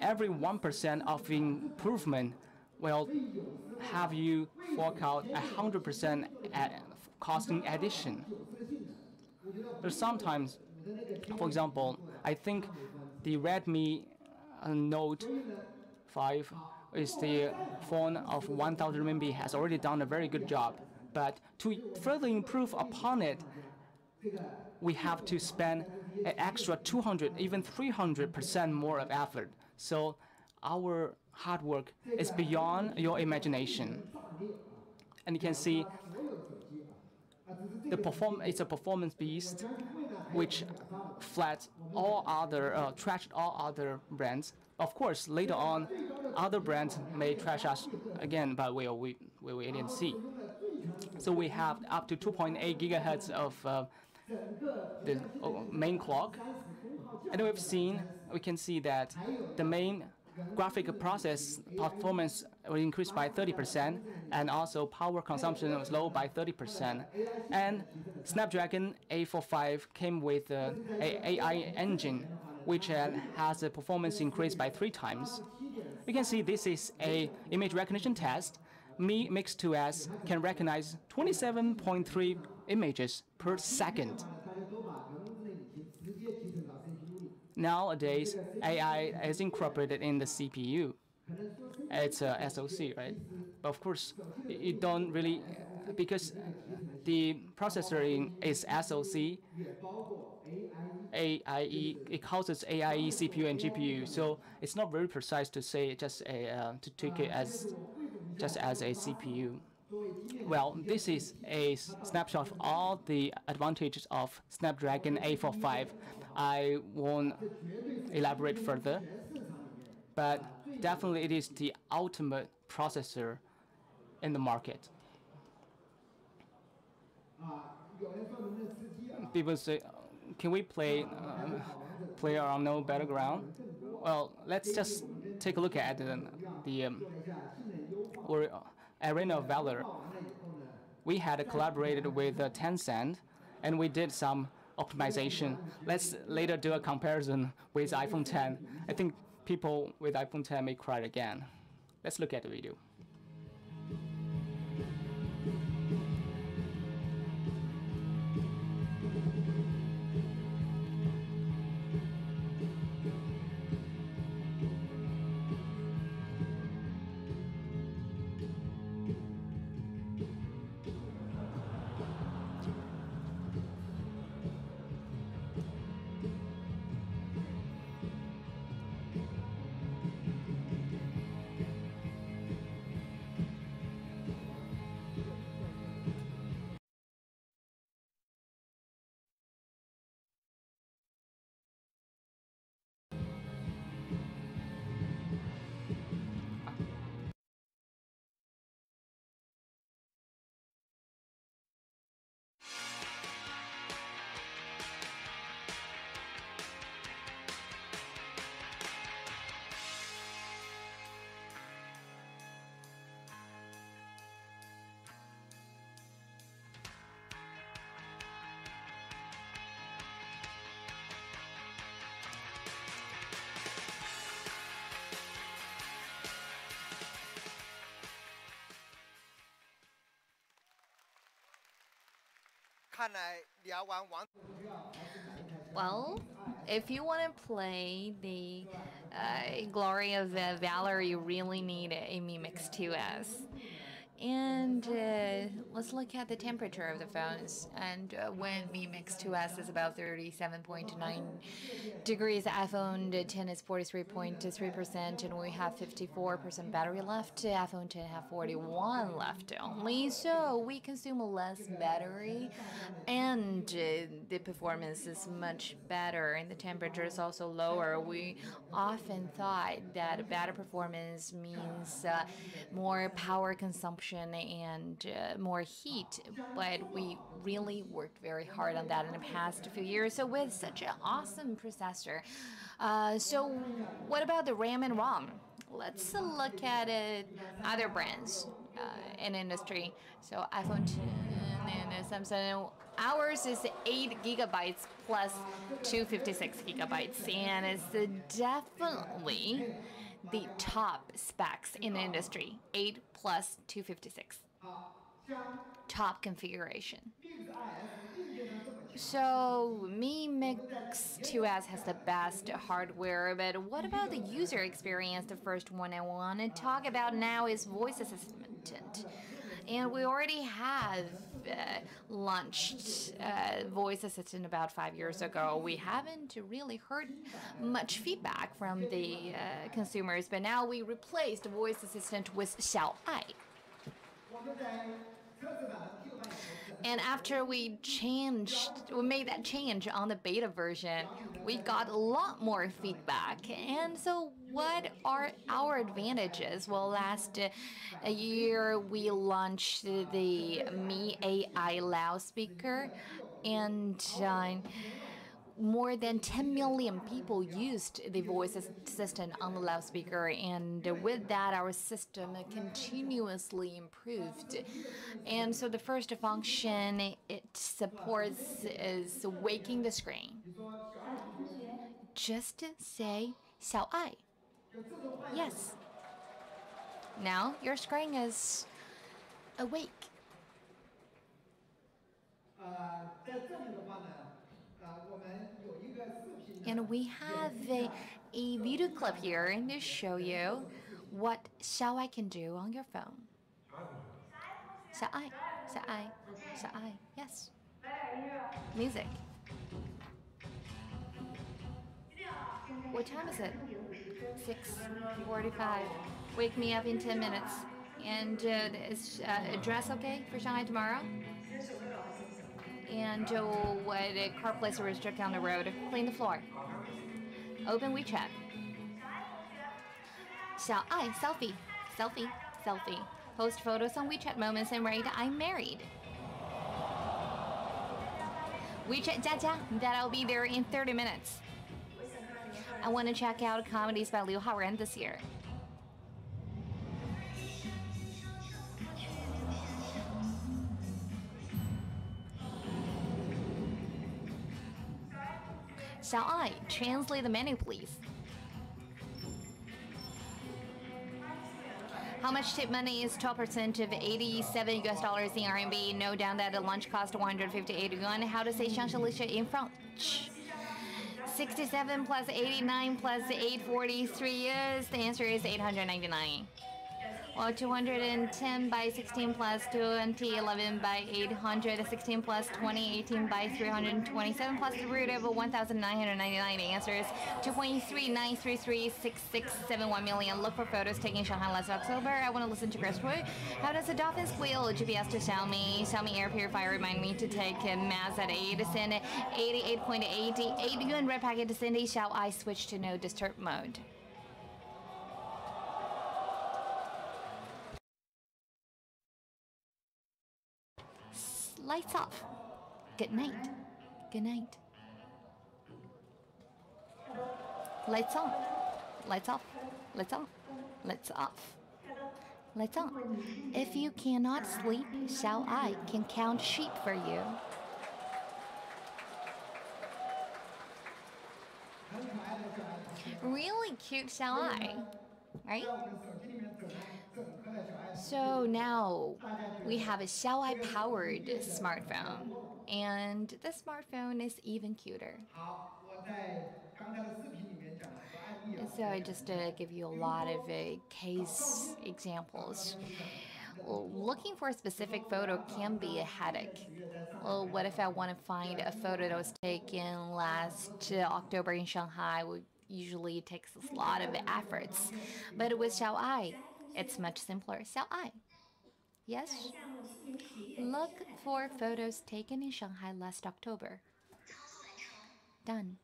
Every 1% of improvement will have you fork out 100% costing addition. There's sometimes, for example, I think the Redmi Note 5 is the phone of 1,000 RMB has already done a very good job. But to further improve upon it, we have to spend an extra 200, even 300% more of effort. So our hard work is beyond your imagination. And you can see it's a performance beast which trashed all other brands. Of course, later on, other brands may trash us again, but we wait and see. So we have up to 2.8 gigahertz of the main clock. And we can see that the main graphic process performance will increase by 30%, and also power consumption was low by 30%. And Snapdragon 845 came with an AI engine, which has a performance increase by 3 times. You can see this is an image recognition test. Mi Mix2S can recognize 27.3 images per second. Nowadays, AI is incorporated in the CPU. It's a SoC, right? But of course, you don't really, because the processor is SoC, AIE, it causes AIE CPU and GPU, so it's not very precise to say to take it as just as a CPU. Well, this is a snapshot of all the advantages of Snapdragon 845. I won't elaborate further, but definitely it is the ultimate processor in the market. People say, can we play on no battleground? Well, let's just take a look at the Arena of Valor. We had collaborated with Tencent, and we did some optimization. Let's later do a comparison with iPhone 10. I think people with iPhone 10 may cry again. Let's look at the video. Well, if you want to play the Glory of Valor, you really need a Mi Mix 2S. And let's look at the temperature of the phones. And when Mi Mix 2S is about 37.9 degrees, iPhone 10 is 43.3%, and we have 54% battery left. iPhone 10 have 41 left only, so we consume less battery, and the performance is much better, and the temperature is also lower. We often thought that better performance means more power consumption and more heat, but we really worked very hard on that in the past few years. So with such an awesome processor, so what about the RAM and ROM? Let's look at other brands in industry. So iPhone 10 and Samsung. Ours is 8 gigabytes plus 256 gigabytes, and it's definitely the top specs in the industry. 8 plus 256. Top configuration. So Mi Mix 2S has the best hardware, but what about the user experience? The first one I want to talk about now is voice assistant. And we already have launched voice assistant about 5 years ago. We haven't really heard much feedback from the consumers, but now we replaced voice assistant with Xiaoai. And after we made that change on the beta version, we got a lot more feedback. And so what are our advantages? Well, last year we launched the Mi AI loudspeaker, and more than 10 million people used the voice assistant on the loudspeaker, and with that our system continuously improved. And so the first function it supports is waking the screen. Just say 小爱. Yes. Now your screen is awake. And we have a video clip here to show you what Xiaoai can do on your phone. Xiaoai, Xiaoai, Xiaoai, yes. Music. What time is it? 6:45. Wake me up in 10 minutes. And is a dress okay for Shanghai tomorrow? And what car place or restrict on the road? Clean the floor. Open WeChat. 小爱 selfie, selfie, selfie. Post photos on WeChat moments and write I'm married. WeChat Jia, that'll be there in 30 minutes. I want to check out comedies by Liu Haoren this year. Xiaoai, translate the menu, please. How much tip money is 12% of 87 US dollars in RMB? No doubt that the lunch cost 158 yuan. How to say Champs-Élysées in French? 67 plus 89 plus 843 is, the answer is 899. Well, 210 by 16 plus 2011 by 800, 16 plus 2018 by 327 plus the root of 1,999. The answer is 2.39336671 million. Look for photos taken in Shanghai last October. I want to listen to Chris Hui. How does a dolphin squeal? GPS to Xiaomi. Xiaomi air purifier remind me to take mass at 8. Send 88.88 yuan red packet to Cindy. Shall I switch to no disturb mode? Lights off. Good night. Good night. Lights on. Lights off. Lights off. Lights off. Lights on. If you cannot sleep, Xiao I can count sheep for you. Really cute Xiao I, right? So now we have a Xiaoai powered smartphone, and the smartphone is even cuter. And so I just give you a lot of case examples. Well, looking for a specific photo can be a headache. Well, what if I want to find a photo that was taken last October in Shanghai? Usually it takes a lot of efforts. But with Xiaoai, it's much simpler. Xiaoai. Yes? Look for photos taken in Shanghai last October. Done.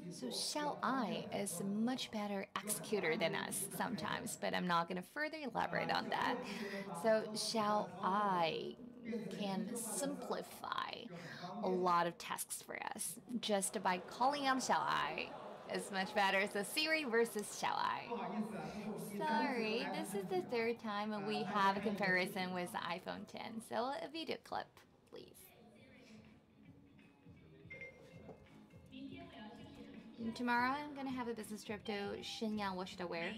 So Xiaoai is a much better executor than us sometimes, but I'm not going to further elaborate on that. So Xiaoai can simplify a lot of tasks for us just by calling out Xiaoai. It's much better. So Siri versus Xiaoai. Sorry, this is the third time we have a comparison with the iPhone 10. So a video clip, please. Tomorrow I'm gonna have a business trip to Shenyang. What should I wear?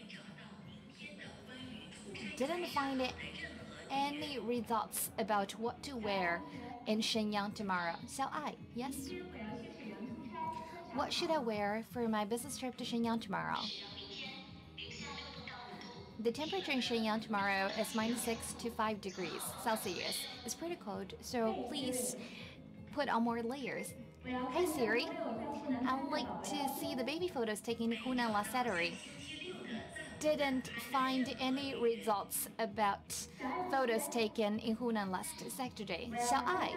Didn't find any results about what to wear in Shenyang tomorrow. Shall I? Yes? What should I wear for my business trip to Shenyang tomorrow? The temperature in Shenyang tomorrow is -6 to 5 degrees Celsius. It's pretty cold, so please put on more layers. Hey Siri, I'd like to see the baby photos taken in Hunan last Saturday. Didn't find any results about photos taken in Hunan last Saturday. Shall I?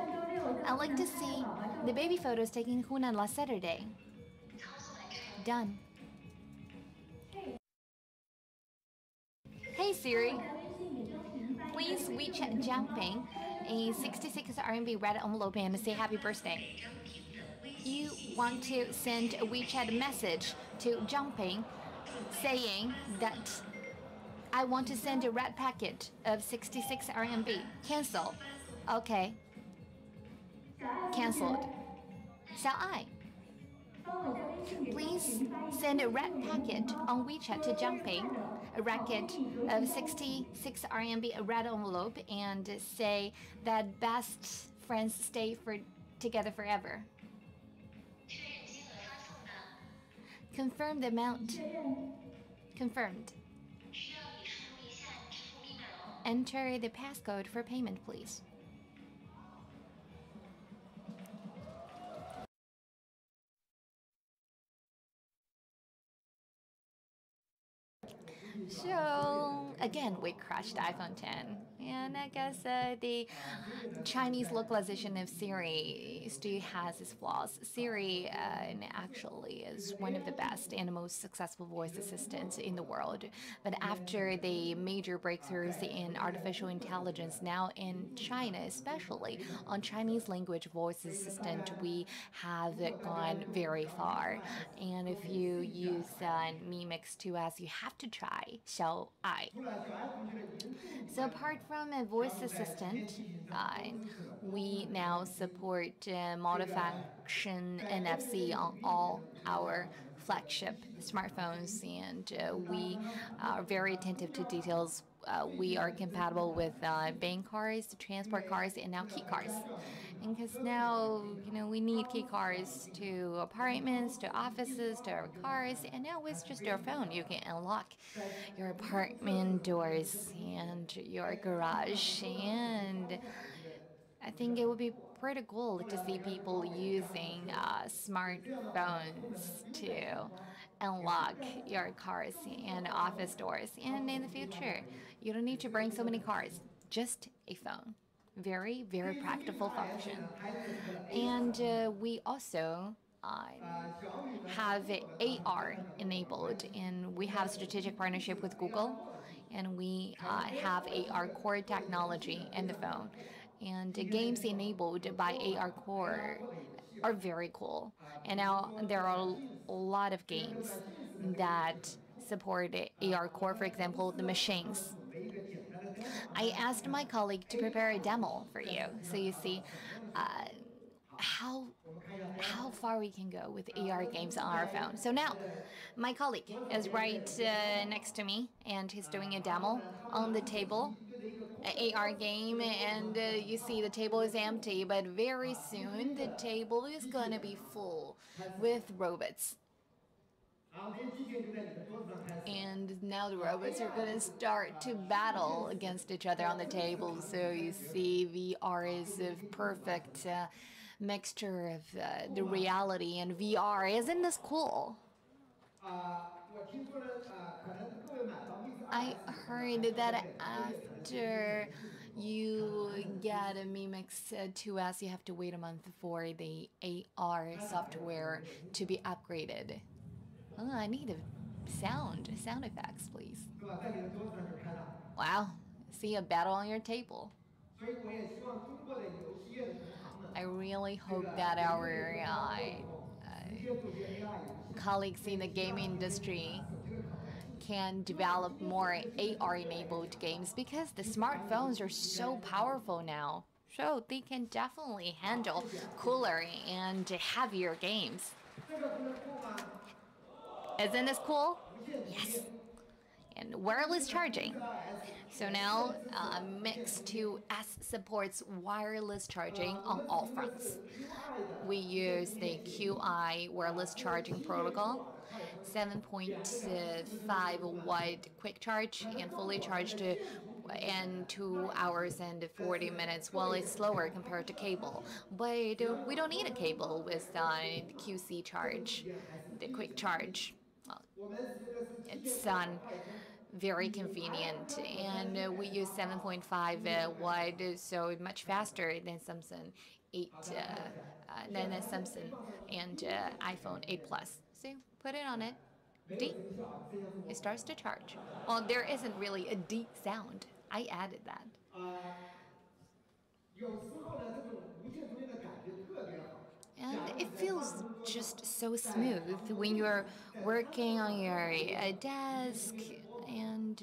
I'd like to see the baby photos taken in Hunan last Saturday. Done. Hey Siri, please WeChat jumping a 66 RMB red envelope and say happy birthday. You want to send a WeChat message to Jumping saying that I want to send a red packet of 66 RMB. Cancel. Okay. Cancelled. Shall I? Please send a red packet on WeChat to Jumping, a racket of 66 RMB, a red envelope, and say that best friends stay together forever. Confirm the amount. Confirmed. Enter the passcode for payment, please. So again, we crushed iPhone 10, and I guess the Chinese localization of Siri still has its flaws. Siri actually is one of the best and most successful voice assistants in the world. But after the major breakthroughs in artificial intelligence, now in China especially, on Chinese language voice assistant, we have gone very far. And if you use Mi Mix 2S, you have to try 小爱. So apart from a voice assistant, we now support multifunction NFC on all our flagship smartphones, and we are very attentive to details. We are compatible with bank cards, transport cards, and now key cards. And because now, we need key cards to apartments, to offices, to our cars, and now with just your phone, you can unlock your apartment doors and your garage. And I think it would be pretty cool to see people using smartphones to unlock your cars and office doors. And in the future, you don't need to bring so many cards, just a phone. Very, very practical function. And we also have AR enabled, and we have strategic partnership with Google, and we have AR core technology in the phone. And games enabled by AR core are very cool. And now there are a lot of games that support AR core, for example, the machines. I asked my colleague to prepare a demo for you, so you see how far we can go with AR games on our phone. So now, my colleague is right next to me, and he's doing a demo on the table, an AR game, and you see the table is empty, but very soon the table is gonna be full with robots. And now the robots are going to start to battle against each other on the table. So you see VR is a perfect mixture of the reality and VR. Isn't this cool? I heard that after you get a Mi Mix 2S, you have to wait a month for the AR software to be upgraded. Oh, I need a sound effects, please. Wow, see a battle on your table. I really hope that our colleagues in the gaming industry can develop more AR-enabled games, because the smartphones are so powerful now. So they can definitely handle cooler and heavier games. Isn't this cool? Yes. And wireless charging. So now Mix 2S supports wireless charging on all fronts. We use the QI wireless charging protocol, 7.5 watt quick charge, and fully charged in 2 hours and 40 minutes. Well, it's slower compared to cable, but we don't need a cable with QC charge, the quick charge. It's very convenient, and we use 7.5 watt, so much faster than Samsung 8, than Samsung and iPhone 8 Plus. So put it on it, deep. It starts to charge. Well, there isn't really a deep sound. I added that. And it feels just so smooth when you're working on your desk, and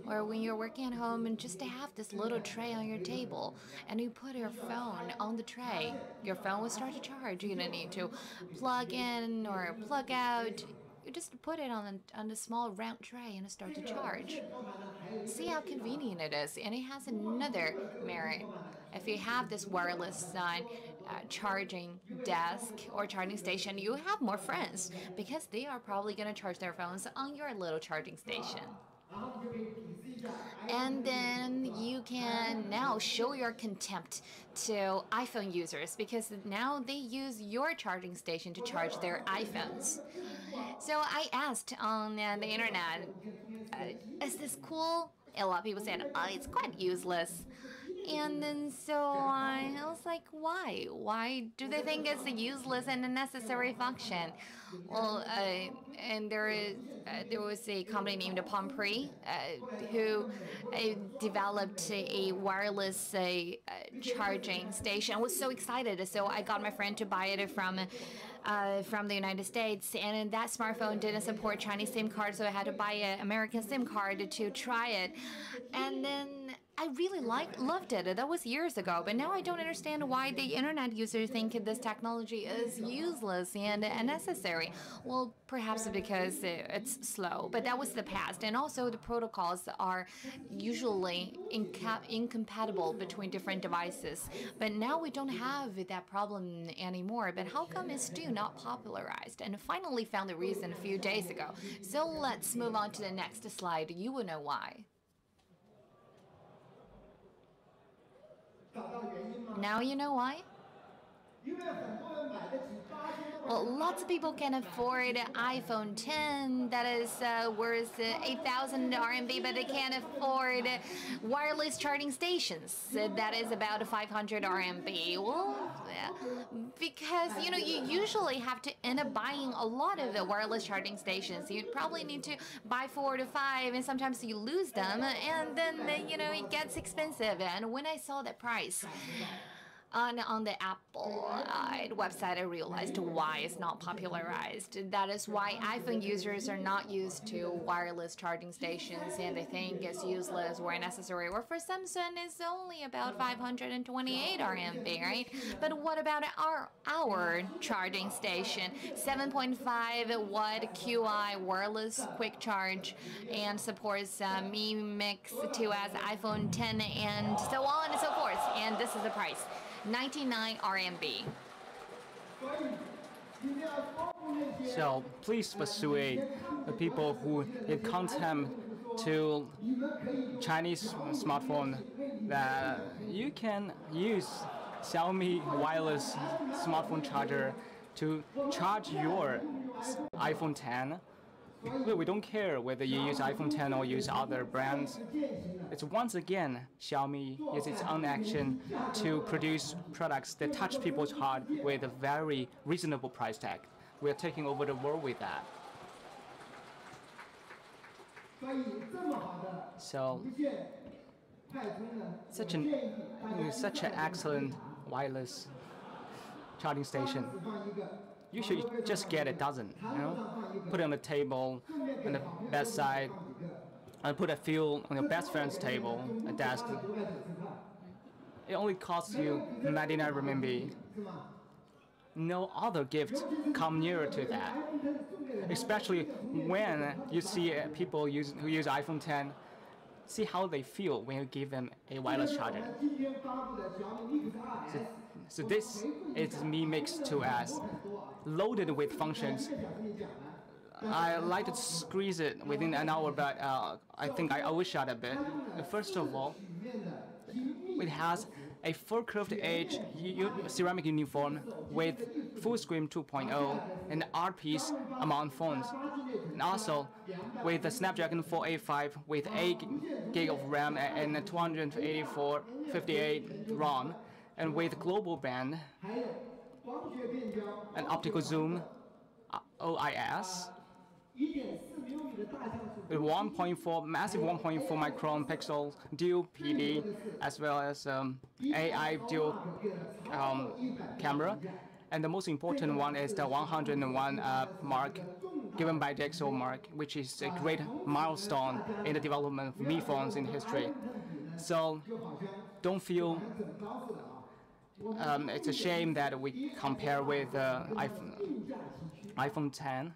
or when you're working at home, and just to have this little tray on your table, and you put your phone on the tray, your phone will start to charge. You don't need to plug in or plug out. You just put it on the small round tray and it starts to charge. See how convenient it is. And it has another merit. If you have this wireless charging desk or charging station, you have more friends, because they are probably going to charge their phones on your little charging station. And then you can now show your contempt to iPhone users because now they use your charging station to charge their iPhones. So I asked on the internet, is this cool? A lot of people said, oh, it's quite useless. And then so I was like, why? Why do they think it's a useless and unnecessary function? Well, and there was a company named Pompidou who developed a wireless charging station. I was so excited, so I got my friend to buy it from the United States, and that smartphone didn't support Chinese SIM card, so I had to buy an American SIM card to try it. And then I really loved it. That was years ago, but now I don't understand why the internet users think this technology is useless and unnecessary. Well, perhaps because it's slow, but that was the past. And also the protocols are usually incompatible between different devices. But now we don't have that problem anymore. But how come it's still not popularized? And finally found the reason a few days ago. So let's move on to the next slide. You will know why. Now you know why? Well, lots of people can afford iPhone 10 that is worth 8,000 RMB, but they can't afford wireless charging stations that is about 500 RMB. Well, because you usually have to end up buying a lot of the wireless charging stations. You probably need to buy 4 to 5, and sometimes you lose them, and then it gets expensive. And when I saw the price on the Apple website, I realized why it's not popularized. That is why iPhone users are not used to wireless charging stations, and they think it's useless or unnecessary. Or for Samsung, it's only about 528 RMB, right? But what about our charging station? 7.5 watt QI wireless quick charge, and supports Mi Mix 2S, iPhone 10, and so on and so forth. And this is the price. 99 RMB. So please persuade the people who in contempt to Chinese smartphone that you can use Xiaomi wireless smartphone charger to charge your iPhone 10. We don't care whether you use iPhone 10 or use other brands. It's once again Xiaomi uses its own action to produce products that touch people's heart with a very reasonable price tag. We are taking over the world with that. So, such an excellent wireless charging station. You should just get a dozen, put it on the table, on the bedside, and put a few on your best friend's table, a desk. It only costs you 99 RMB. No other gift come nearer to that. Especially when you see people who use iPhone 10, see how they feel when you give them a wireless charger. So this is Mi Mix 2S, loaded with functions. I like to squeeze it within an hour, but I think I overshot a bit. First of all, it has a full curved edge ceramic uniform with full screen 2.0 and art piece among phones. And also with the Snapdragon 485 with 8 GB of RAM and 284 58 ROM, and with global band, an optical zoom, OIS, with 1.4 massive 1.4 micron pixels, dual PD, as well as AI dual camera, and the most important one is the 101 mark given by DxO mark, which is a great milestone in the development of Mi phones in history. So don't feel it's a shame that we compare with iPhone 10.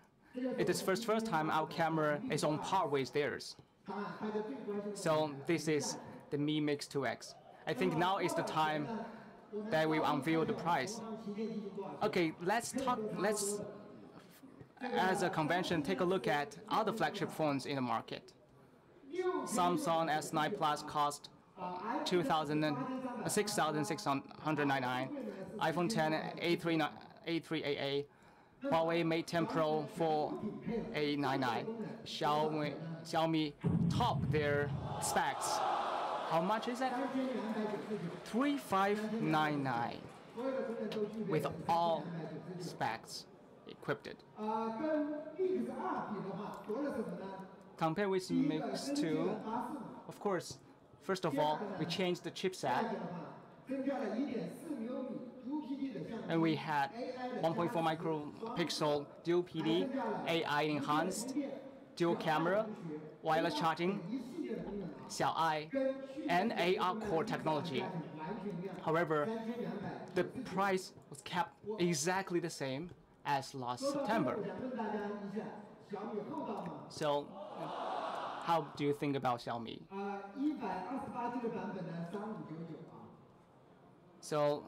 It is first time our camera is on par with theirs. So this is the Mi Mix 2X. I think now is the time that we unveil the price. Okay, let's as a convention, take a look at other flagship phones in the market. Samsung S9 Plus cost 6,699. iPhone 10 A3AA. Huawei Mate 10 Pro 4,899. Xiaomi top their specs. How much is it? 3,599 with all specs equipped. Compared with Mix 2, of course, first of all, we changed the chipset. And we had 1.4 micropixel dual PD, AI enhanced, dual camera, wireless charging, Xiaoai, and AR core technology. However, the price was kept exactly the same as last September. So, how do you think about Xiaomi? So,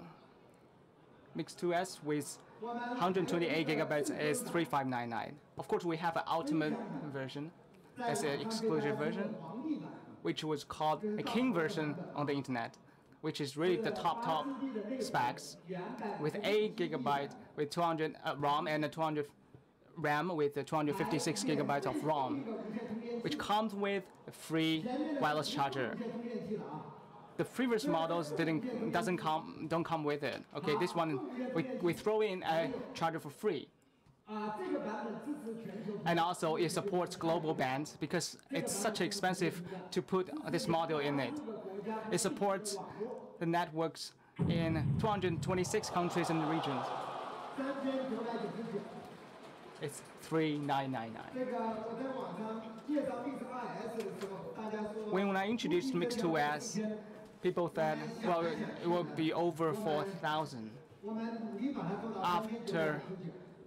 Mix 2S with 128 gigabytes is 3,599. Of course, we have an ultimate version. That's an exclusive version, which was called a king version on the internet, which is really the top specs, with 8 gigabyte with 200 ROM and a 200 RAM with 256 gigabytes of ROM, which comes with a free wireless charger. The previous models don't come with it. Okay, this one we throw in a charger for free. And also it supports global bands because it's such expensive to put this model in it. It supports the networks in 226 countries and regions. It's 3,999. When I introduced Mix 2S, people said, well, it will be over 4,000. After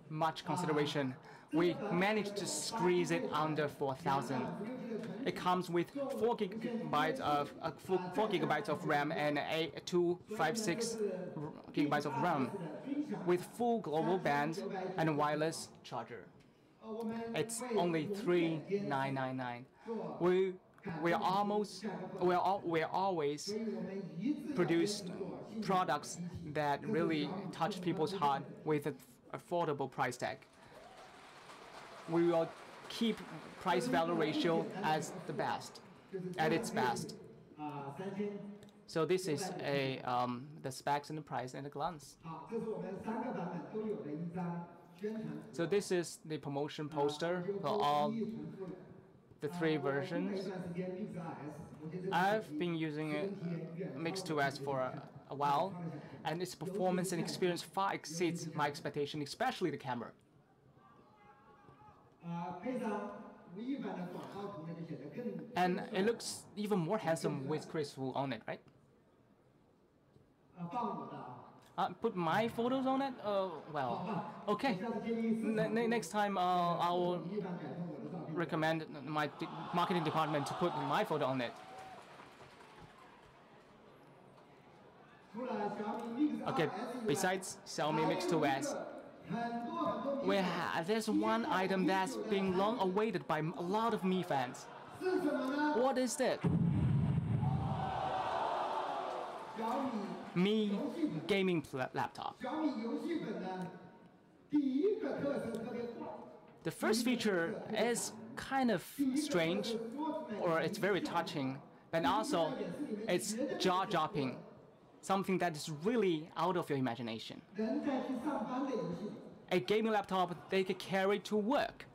much consideration, we managed to squeeze it under 4,000. It comes with 4 gigabytes of RAM and 256 gigabytes of RAM, with full global band and wireless charger. It's only 3,999. We always produce products that really touch people's heart with an affordable price tag. We will keep price-value ratio as the best, at its best. So this is the specs and the price at a glance. So this is the promotion poster for all the 3 versions. I've been using Mix 2S for a while, and its performance and experience far exceeds my expectation, especially the camera. And it looks even more handsome with Chris Wu on it, right? Put my photos on it? Well, okay. Next time I will recommend my marketing department to put my photo on it. Okay, besides Xiaomi Mix 2S, there's one item that's been long awaited by a lot of Mi fans. What is it? Mi gaming laptop. The first feature is kind of strange, or it's very touching, but also it's jaw-dropping, something that is really out of your imagination. A gaming laptop they could carry to work.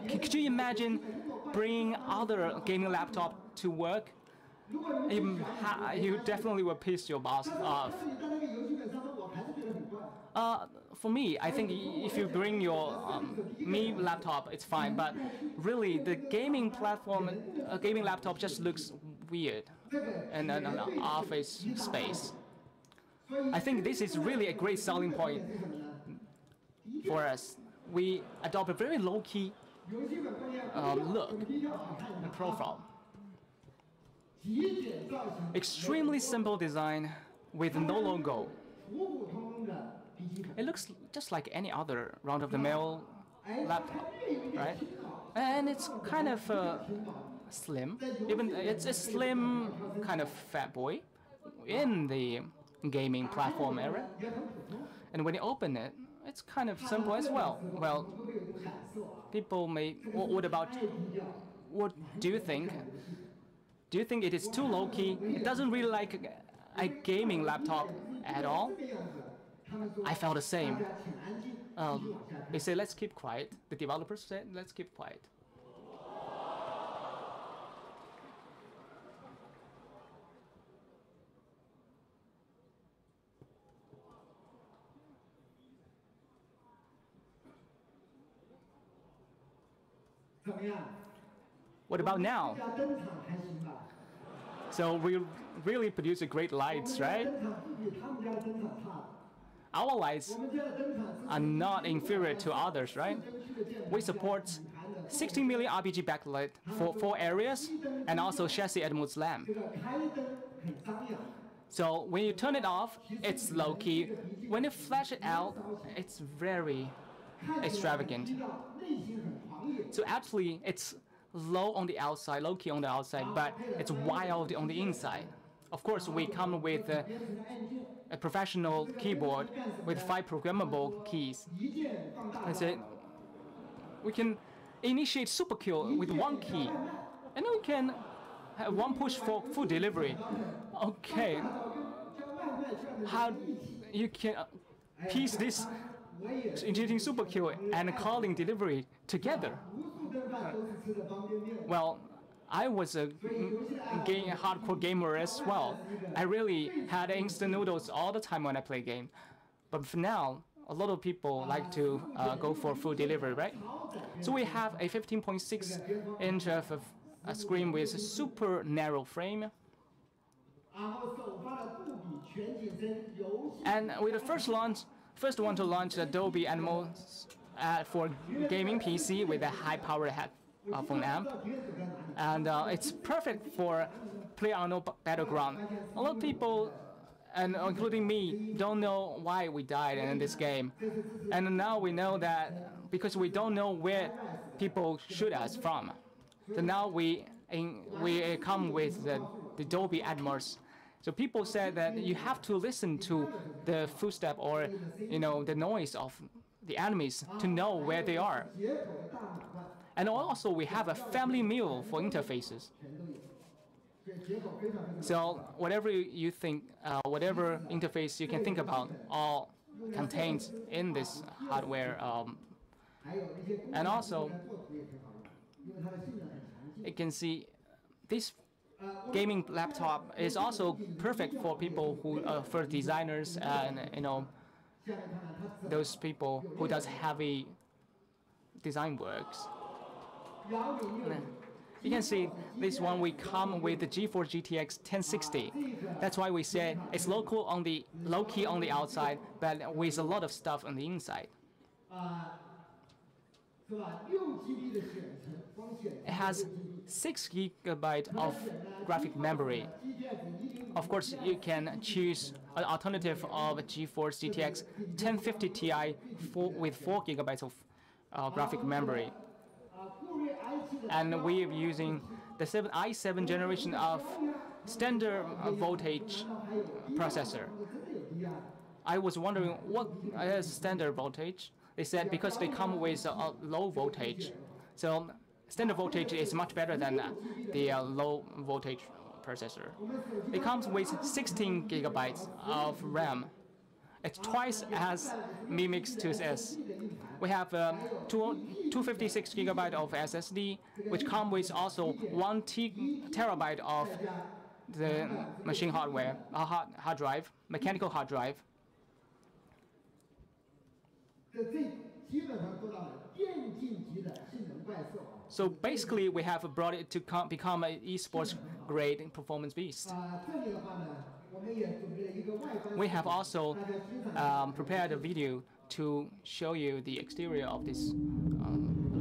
Could you imagine bringing other gaming laptop to work? You definitely will piss your boss off. For me, I think if you bring your Mi laptop, it's fine. But really, the gaming platform, a gaming laptop just looks weird in an office space. I think this is really a great selling point for us. We adopt a very low-key look and profile. Extremely simple design with no logo. It looks just like any other run-of-the-mill laptop, right? And it's kind of slim. Even it's a slim kind of fat boy in the gaming platform area. And when you open it, it's kind of simple as well. Well, people may. What about? What do you think? Do you think it is too low-key? It doesn't really like a gaming laptop at all. I felt the same. They say, let's keep quiet. The developers said, let's keep quiet. What about now? So we really produce great lights, right? Our lights are not inferior to others, right? We support 16 million RGB backlight for 4 areas and also chassis Atmos lamp. So when you turn it off, it's low-key. When you flash it out, it's very extravagant. So actually, it's low on the outside, low-key on the outside, but it's wild on the inside. Of course, we come with a professional keyboard with 5 programmable keys. I said we can initiate super kill with 1 key, and we can have 1 push for food delivery. Okay, how you can piece this initiating super kill and calling delivery together? Well, I was a hardcore gamer as well. I really had instant noodles all the time when I play game. But for now, a lot of people like to go for food delivery, right? So we have a 15.6 inch of a screen with a super narrow frame. And with the first one to launch Adobe Atmos for gaming PC with a high-powered headphone amp, and it's perfect for PlayerUnknown's Battleground. A lot of people, and including me, don't know why we died in this game, and now we know that because we don't know where people shoot us from. So now we come with the Dolby Atmos. So people said that you have to listen to the footstep or the noise of the enemies to know where they are. And also we have a family meal for interfaces. So whatever you think, whatever interface you can think about, all contained in this hardware. And also, you can see this gaming laptop is also perfect for people who, for designers and those people who does heavy design works. You can see this one we come with the GeForce GTX 1060. That's why we say it's low-key on the outside, but with a lot of stuff on the inside. It has 6 GB of graphic memory. Of course, you can choose an alternative of GeForce GTX 1050 Ti with 4 GB of graphic memory. And we're using the i7 generation of standard voltage processor. I was wondering what is standard voltage. They said because they come with a low voltage. So standard voltage is much better than the low voltage processor. It comes with 16 GB of RAM. It's twice as Mi Mix 2S. We have 256 GB of SSD, which come with also 1 terabyte of the machine hardware, hard drive, mechanical hard drive. So basically, we have brought it to become an esports grade performance beast. We have also prepared a video to show you the exterior of this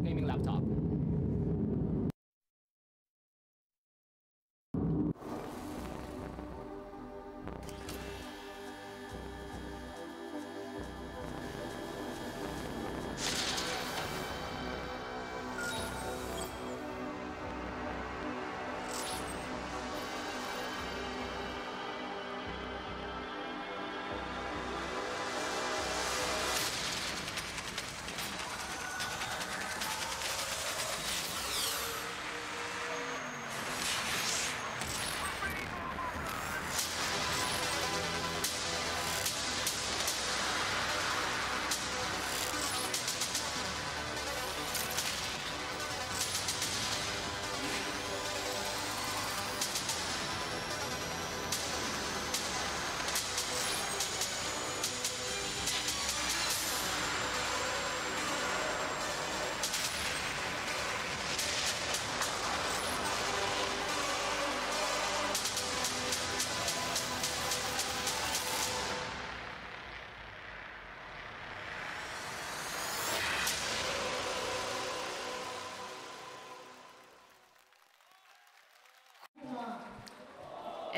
gaming laptop.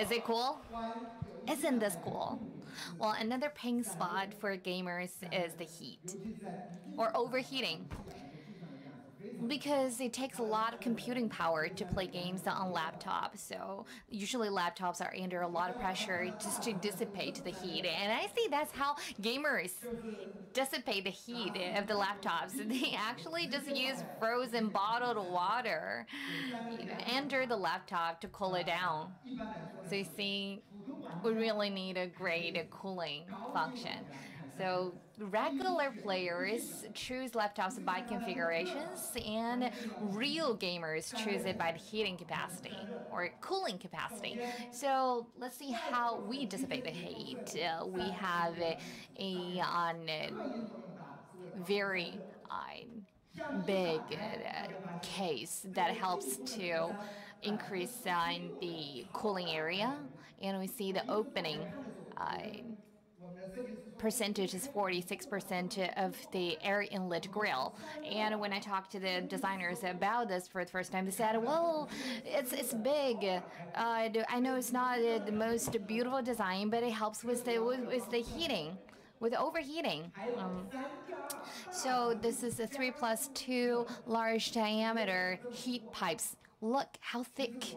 Is it cool? Isn't this cool? Well, another pain spot for gamers is the heat or overheating, because it takes a lot of computing power to play games on laptops. So usually laptops are under a lot of pressure just to dissipate the heat. And I see that's how gamers dissipate the heat of the laptops. They actually just use frozen bottled water under the laptop to cool it down. So you see, we really need a great cooling function. So regular players choose laptops by configurations, and real gamers choose it by the heating capacity or cooling capacity. So let's see how we dissipate the heat. We have a very big case that helps to increase the cooling area, and we see the opening percentage is 46% of the air inlet grill. And when I talked to the designers about this for the first time, they said, well, it's big. I know it's not the most beautiful design, but it helps with the heating, with overheating. So this is a 3+2 large diameter heat pipes. Look how thick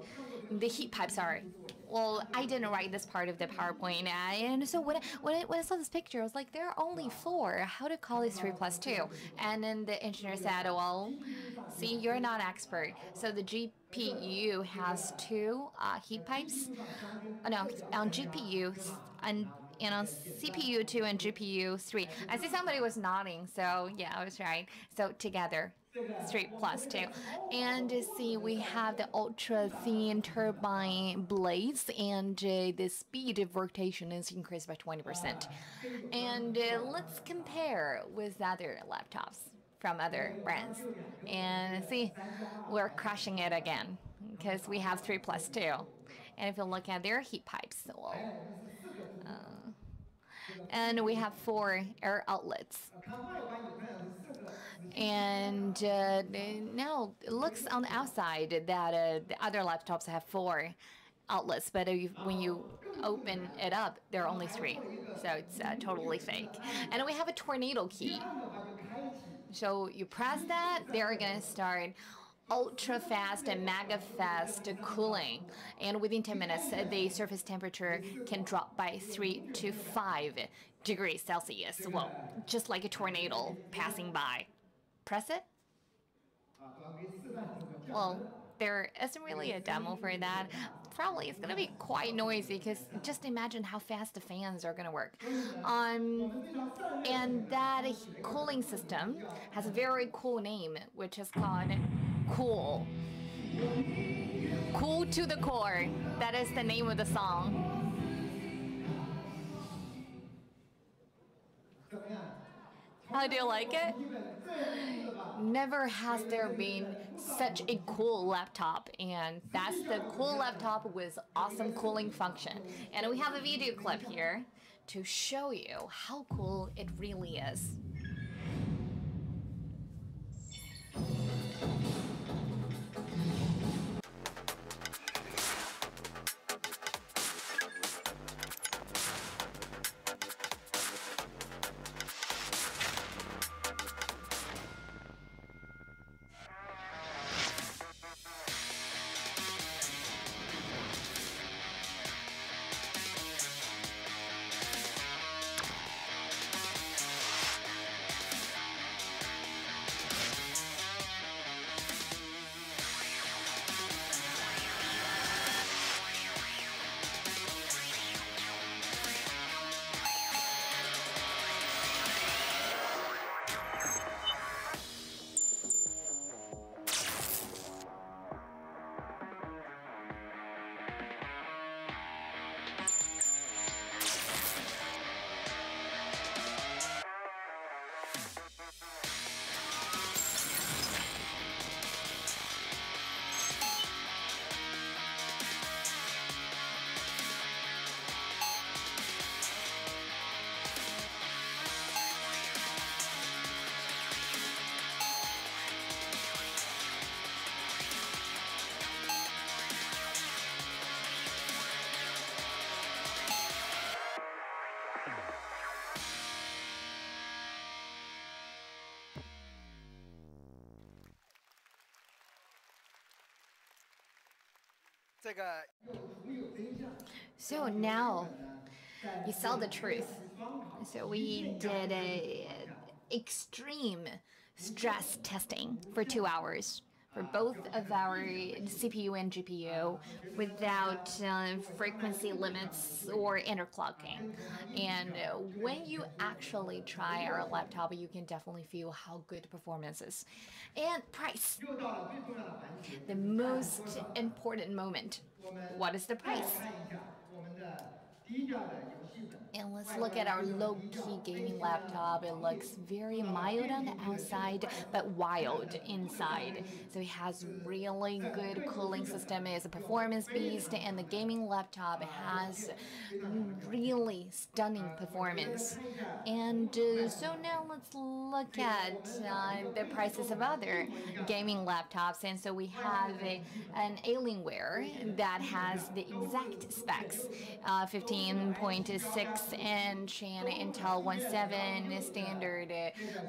the heat pipes are. Well, I didn't write this part of the PowerPoint, and so when I saw this picture, I was like, there are only 4. How to call this 3+2? And then the engineer said, well, see, you're not expert. So the GPU has 2 heat pipes. No, on GPU and on CPU 2 and GPU 3. I see somebody was nodding, so yeah, I was right. So together, 3+2. And see, we have the ultra thin turbine blades, and the speed of rotation is increased by 20%. And let's compare with other laptops from other brands. And see, we're crushing it again because we have 3+2. And if you look at their heat pipes, well, and we have 4 air outlets. And now it looks on the outside that the other laptops have 4 outlets, but when you open it up, there are only 3. So it's totally fake. And we have a tornado key. So you press that, they're going to start ultra fast and mega fast cooling, and within 10 minutes the surface temperature can drop by 3 to 5 degrees Celsius. Well, just like a tornado passing by. Press it. Well, there isn't really a demo for that. Probably it's gonna be quite noisy because just imagine how fast the fans are gonna work. And that cooling system has a very cool name, which is called Cool. Cool to the core. That is the name of the song. How do you like it? Never has there been such a cool laptop, and that's the cool laptop with awesome cooling function. And we have a video clip here to show you how cool it really is. So now you saw the truth. So we did a extreme stress testing for 2 hours for both of our CPU and GPU without frequency limits or interclocking. And when you actually try our laptop, you can definitely feel how good performance is. And price. The most important moment. What is the price? And let's look at our low-key gaming laptop. It looks very mild on the outside, but wild inside. So it has really good cooling system. It's a performance beast, and the gaming laptop has really stunning performance. And so now let's look at the prices of other gaming laptops. And so we have an Alienware that has the exact specs, 15.6-inch and Intel 1.7 standard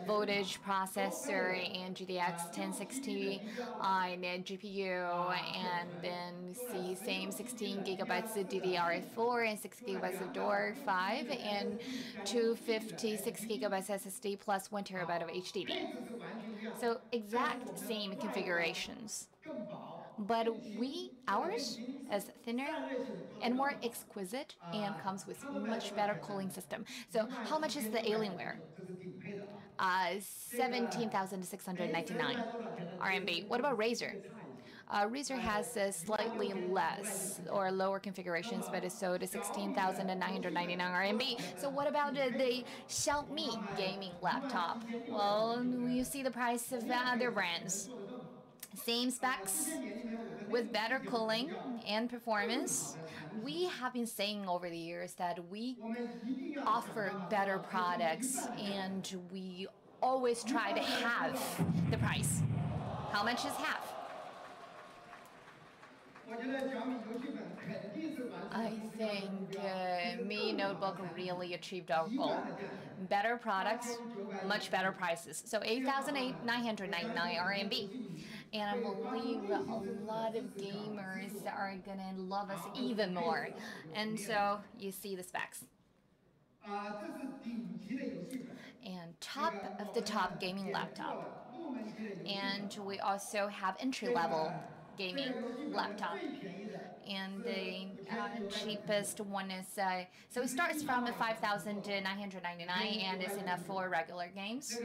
voltage processor and GTX 1060 on GPU, and then see same 16 gigabytes of DDR4 and 6 gigabytes of DDR5 and 256 gigabytes SSD plus 1 terabyte of HDD. So exact same configurations. But ours is thinner and more exquisite and comes with much better cooling system. So how much is the Alienware? 17,699 RMB. What about Razer? Razer has slightly less or lower configurations, but it's sold at 16,999 RMB. So what about the Xiaomi gaming laptop? Well, you see the price of other brands. Same specs with better cooling and performance. We have been saying over the years that we offer better products and we always try to halve the price. How much is half? I think Mi Notebook really achieved our goal. Better products, much better prices. So 8,999 RMB. And I believe a lot of gamers are gonna love us even more. And so you see the specs. And top of the top gaming laptop. And we also have entry-level gaming laptop. And the cheapest one is, so it starts from 5,999 and is enough for regular games.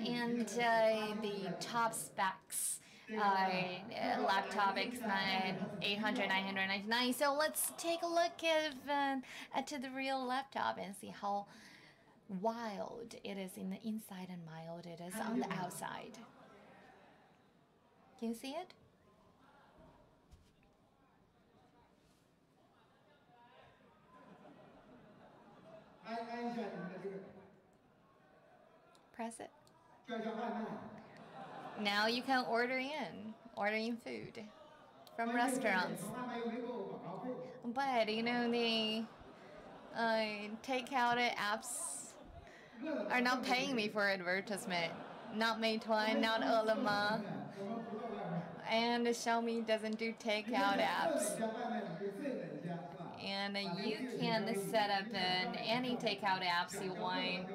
And the top specs laptop X9 800 999. So let's take a look at the real laptop and see how wild it is in the inside and mild it is on the outside. Can you see it? Press it. Now you can order in food from restaurants. But you know, the takeout apps are not paying me for advertisement. Not Meituan, not Ele.me. And Xiaomi doesn't do takeout apps. And you can set up any takeout apps you want,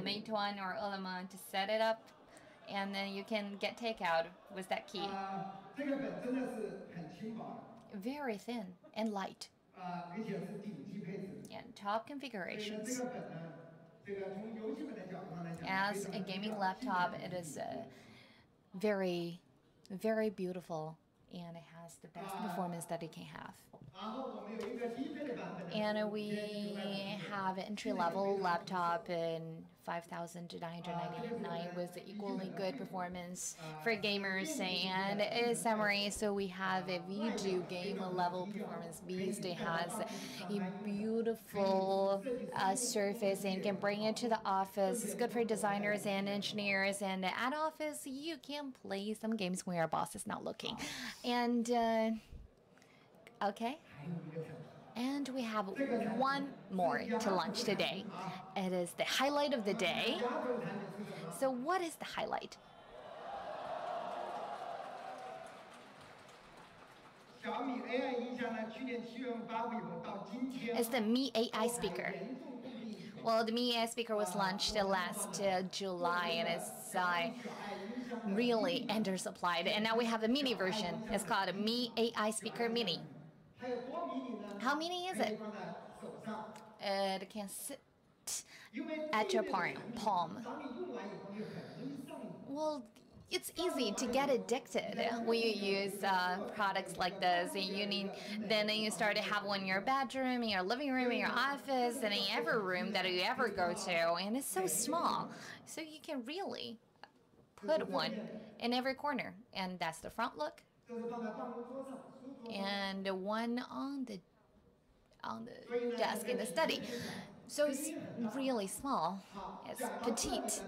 Meituan or Ele.me, to set it up. And then you can get takeout with that key. Very thin and light. And top configurations. As a gaming laptop, it is very, very beautiful, and it has the best performance that it can have. And we have an entry-level laptop in 5,999 with equally good performance for gamers and a summary. So we have a video game level performance beast. It has a beautiful surface and can bring it to the office. It's good for designers and engineers, and at office you can play some games when your boss is not looking. And okay. And we have one more to launch today. It is the highlight of the day. So what is the highlight? It's the Mi AI speaker. Well, the Mi AI speaker was launched last July, and it's really undersupplied. And now we have a mini version. It's called a Mi AI speaker mini. How mini is it? It can sit at your palm. Well, it's easy to get addicted when you use products like this. Then you start to have one in your bedroom, in your living room, in your office, and in every room that you ever go to. And it's so small, so you can really put one in every corner. And that's the front look, and one on the desk in the study. So it's really small. It's petite,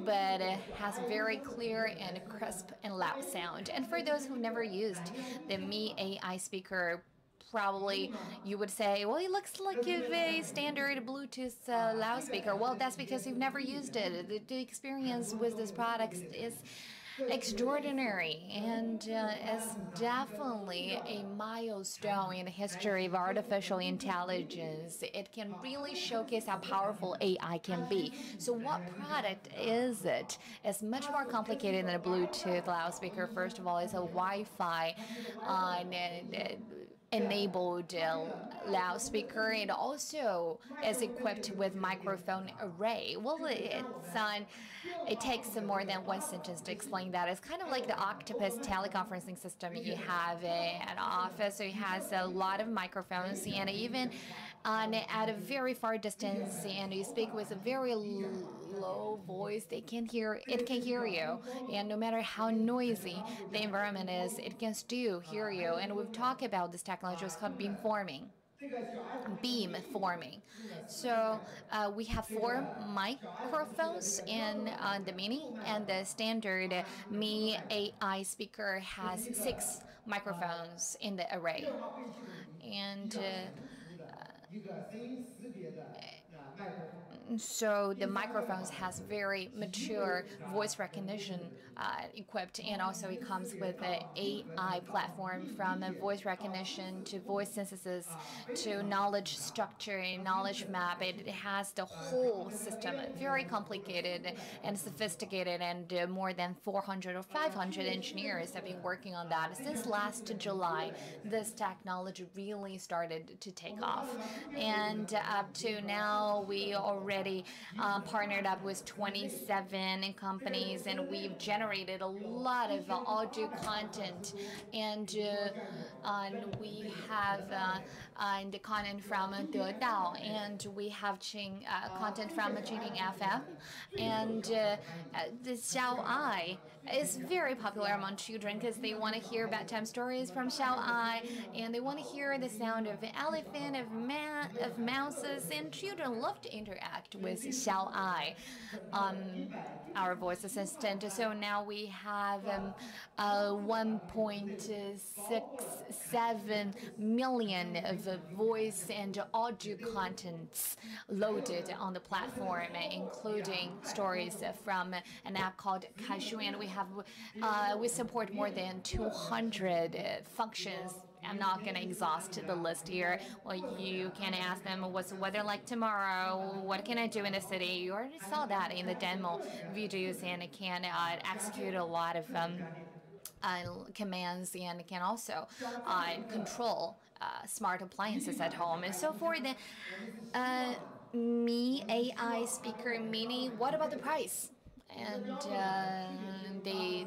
but it has very clear and crisp and loud sound. And for those who've never used the Mi AI speaker, probably you would say, well, it looks like a standard Bluetooth loudspeaker. Well, that's because you've never used it. The experience with this product is extraordinary, and it's definitely a milestone in the history of artificial intelligence. It can really showcase how powerful AI can be. So what product is it? It's much more complicated than a Bluetooth loudspeaker. First of all, it's a Wi-Fi enabled loudspeaker. It also is equipped with microphone array. Well, it takes more than one sentence to explain that. It's kind of like the Octopus teleconferencing system you have at office. So it has a lot of microphones, and even at a very far distance, and you speak with a very low voice, it can hear you. And no matter how noisy the environment is, it can still hear you. And we've talked about this technology. It's called beamforming. So we have 4 microphones in the mini, and the standard Mi AI speaker has 6 microphones in the array. And so the microphones has very mature voice recognition equipped, and also it comes with an AI platform, from voice recognition to voice synthesis to knowledge structure and knowledge map. It has the whole system, very complicated and sophisticated, and more than 400 or 500 engineers have been working on that since last July. This technology really started to take off, and up to now we already partnered up with 27 companies, and we've generated a lot of audio content, and we have the content from Dedao, and we have content from Qingting FM, and the Xiao Ai is very popular among children because they want to hear bedtime stories from Xiao Ai, and they want to hear the sound of elephant, of mouses, and children love to interact with Xiao Ai, our voice assistant. So now we have 1.67 million of voice and audio contents loaded on the platform, including stories from an app called Kaishu, and we support more than 200 functions. I'm not going to exhaust the list here. Well, you can ask them, what's the weather like tomorrow? What can I do in the city? You already saw that in the demo videos, and it can execute a lot of commands, and it can also control smart appliances at home. And so for the Mi AI speaker mini, what about the price? And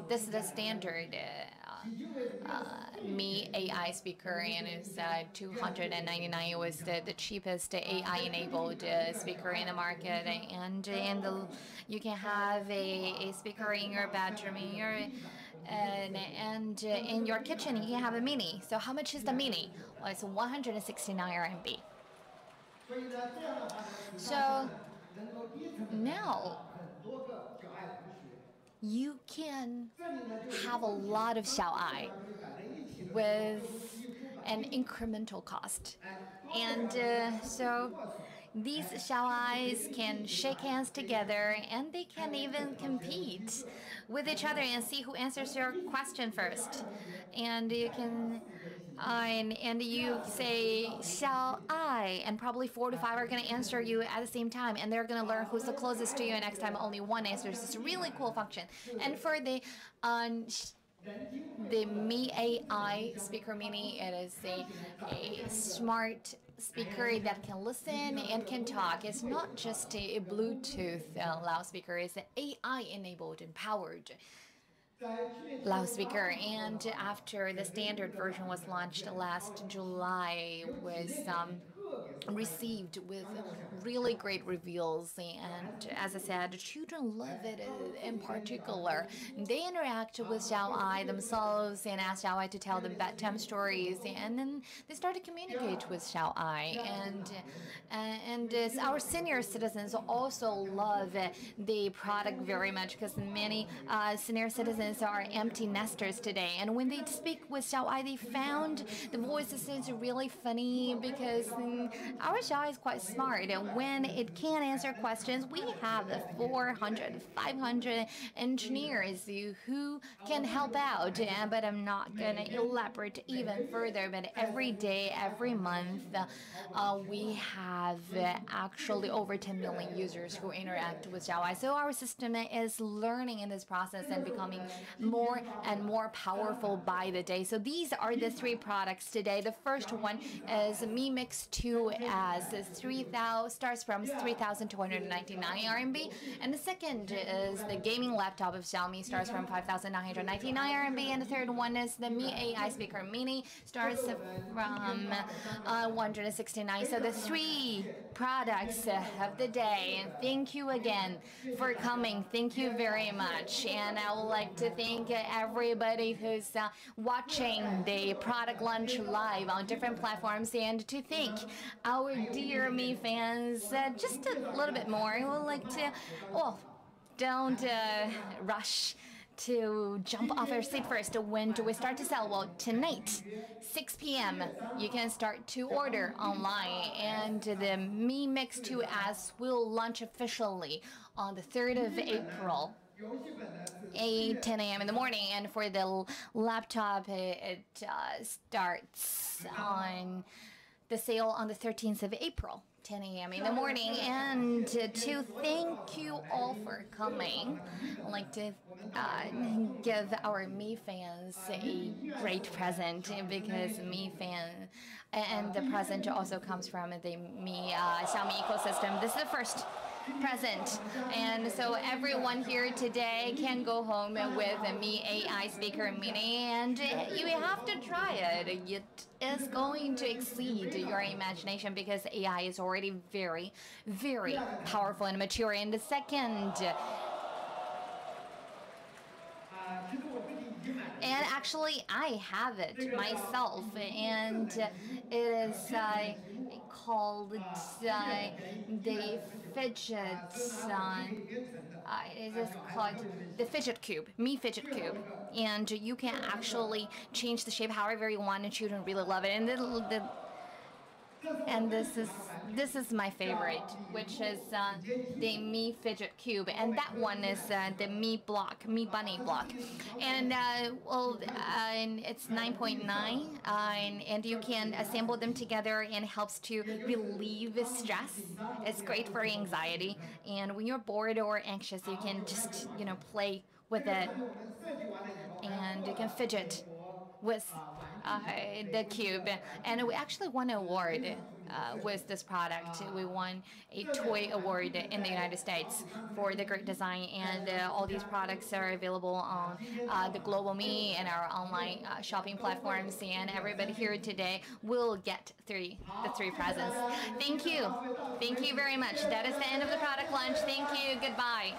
this is the standard Mi AI speaker, and it's $299. It was the cheapest AI-enabled speaker in the market, and you can have a speaker in your bedroom, and in your kitchen you can have a mini. So how much is the mini? Well, it's 169 RMB. So now you can have a lot of Xiao Ai with an incremental cost. And so these Xiao Ais can shake hands together, and they can even compete with each other and see who answers your question first. And you can and you say shall I, and probably 4 to 5 are going to answer you at the same time, and they're going to learn who's the closest to you, and next time only one answers. It's a really cool function. And for the Mi AI speaker mini, it is a smart speaker that can listen and can talk. It's not just a Bluetooth loudspeaker, it's an AI enabled and powered loudspeaker. And after the standard version was launched last July, was received with really great reviews, and as I said, children love it in particular. They interact with Xiao Ai themselves and ask Xiao Ai to tell them bedtime stories, and then they start to communicate with Xiao Ai. And our senior citizens also love the product very much, because many senior citizens are empty nesters today, and when they speak with Xiao Ai, they found the voices is really funny, because our Xiao Ai is quite smart, and when it can answer questions, we have 400, 500 engineers who can help out. But I'm not going to elaborate even further. But every day, every month, we have actually over 10 million users who interact with Xiao Ai. So our system is learning in this process and becoming more and more powerful by the day. So these are the 3 products today. The first one is Mi Mix 2S. Starts from 3,299 RMB, and the second is the gaming laptop of Xiaomi, starts from 5,999 RMB, and the third one is the Mi AI speaker mini, starts from 169. So the 3 products of the day. And thank you again for coming. Thank you very much, and I would like to thank everybody who's watching the product launch live on different platforms, and to thank our dear Mi fans just a little bit more. I would like to, well, don't rush to jump off our seat first. When do we start to sell? Well, tonight, 6 p.m., you can start to order online, and the Mi Mix 2S will launch officially on the 3rd of April. 10 a.m. in the morning, and for the laptop, it starts on the sale on the 13th of April, 10 a.m. in the morning. And to thank you all for coming, I'd like to give our Mi fans a great present, because Mi fan, and the present also comes from the Mi Xiaomi ecosystem. This is the first present, and so everyone here today can go home with a Mi AI speaker mini, and you have to try it. It is going to exceed your imagination, because AI is already very, very powerful and mature. And the second, and actually I have it myself, and it is called the Fidget, it is called the Fidget Cube, Mi Fidget Cube, and you can actually change the shape however you want, and children really love it. And this is my favorite, which is the Mi Fidget Cube, and that one is the Mi Bunny block, and and it's 9.9, and you can assemble them together, and it helps to relieve stress. It's great for anxiety, and when you're bored or anxious, you can just play with it, and you can fidget with the cube. And we actually won an award with this product. We won a toy award in the United States for the great design, and all these products are available on the Global Me and our online shopping platforms, and everybody here today will get the 3 presents. Thank you very much. That is the end of the product launch. Thank you. Goodbye.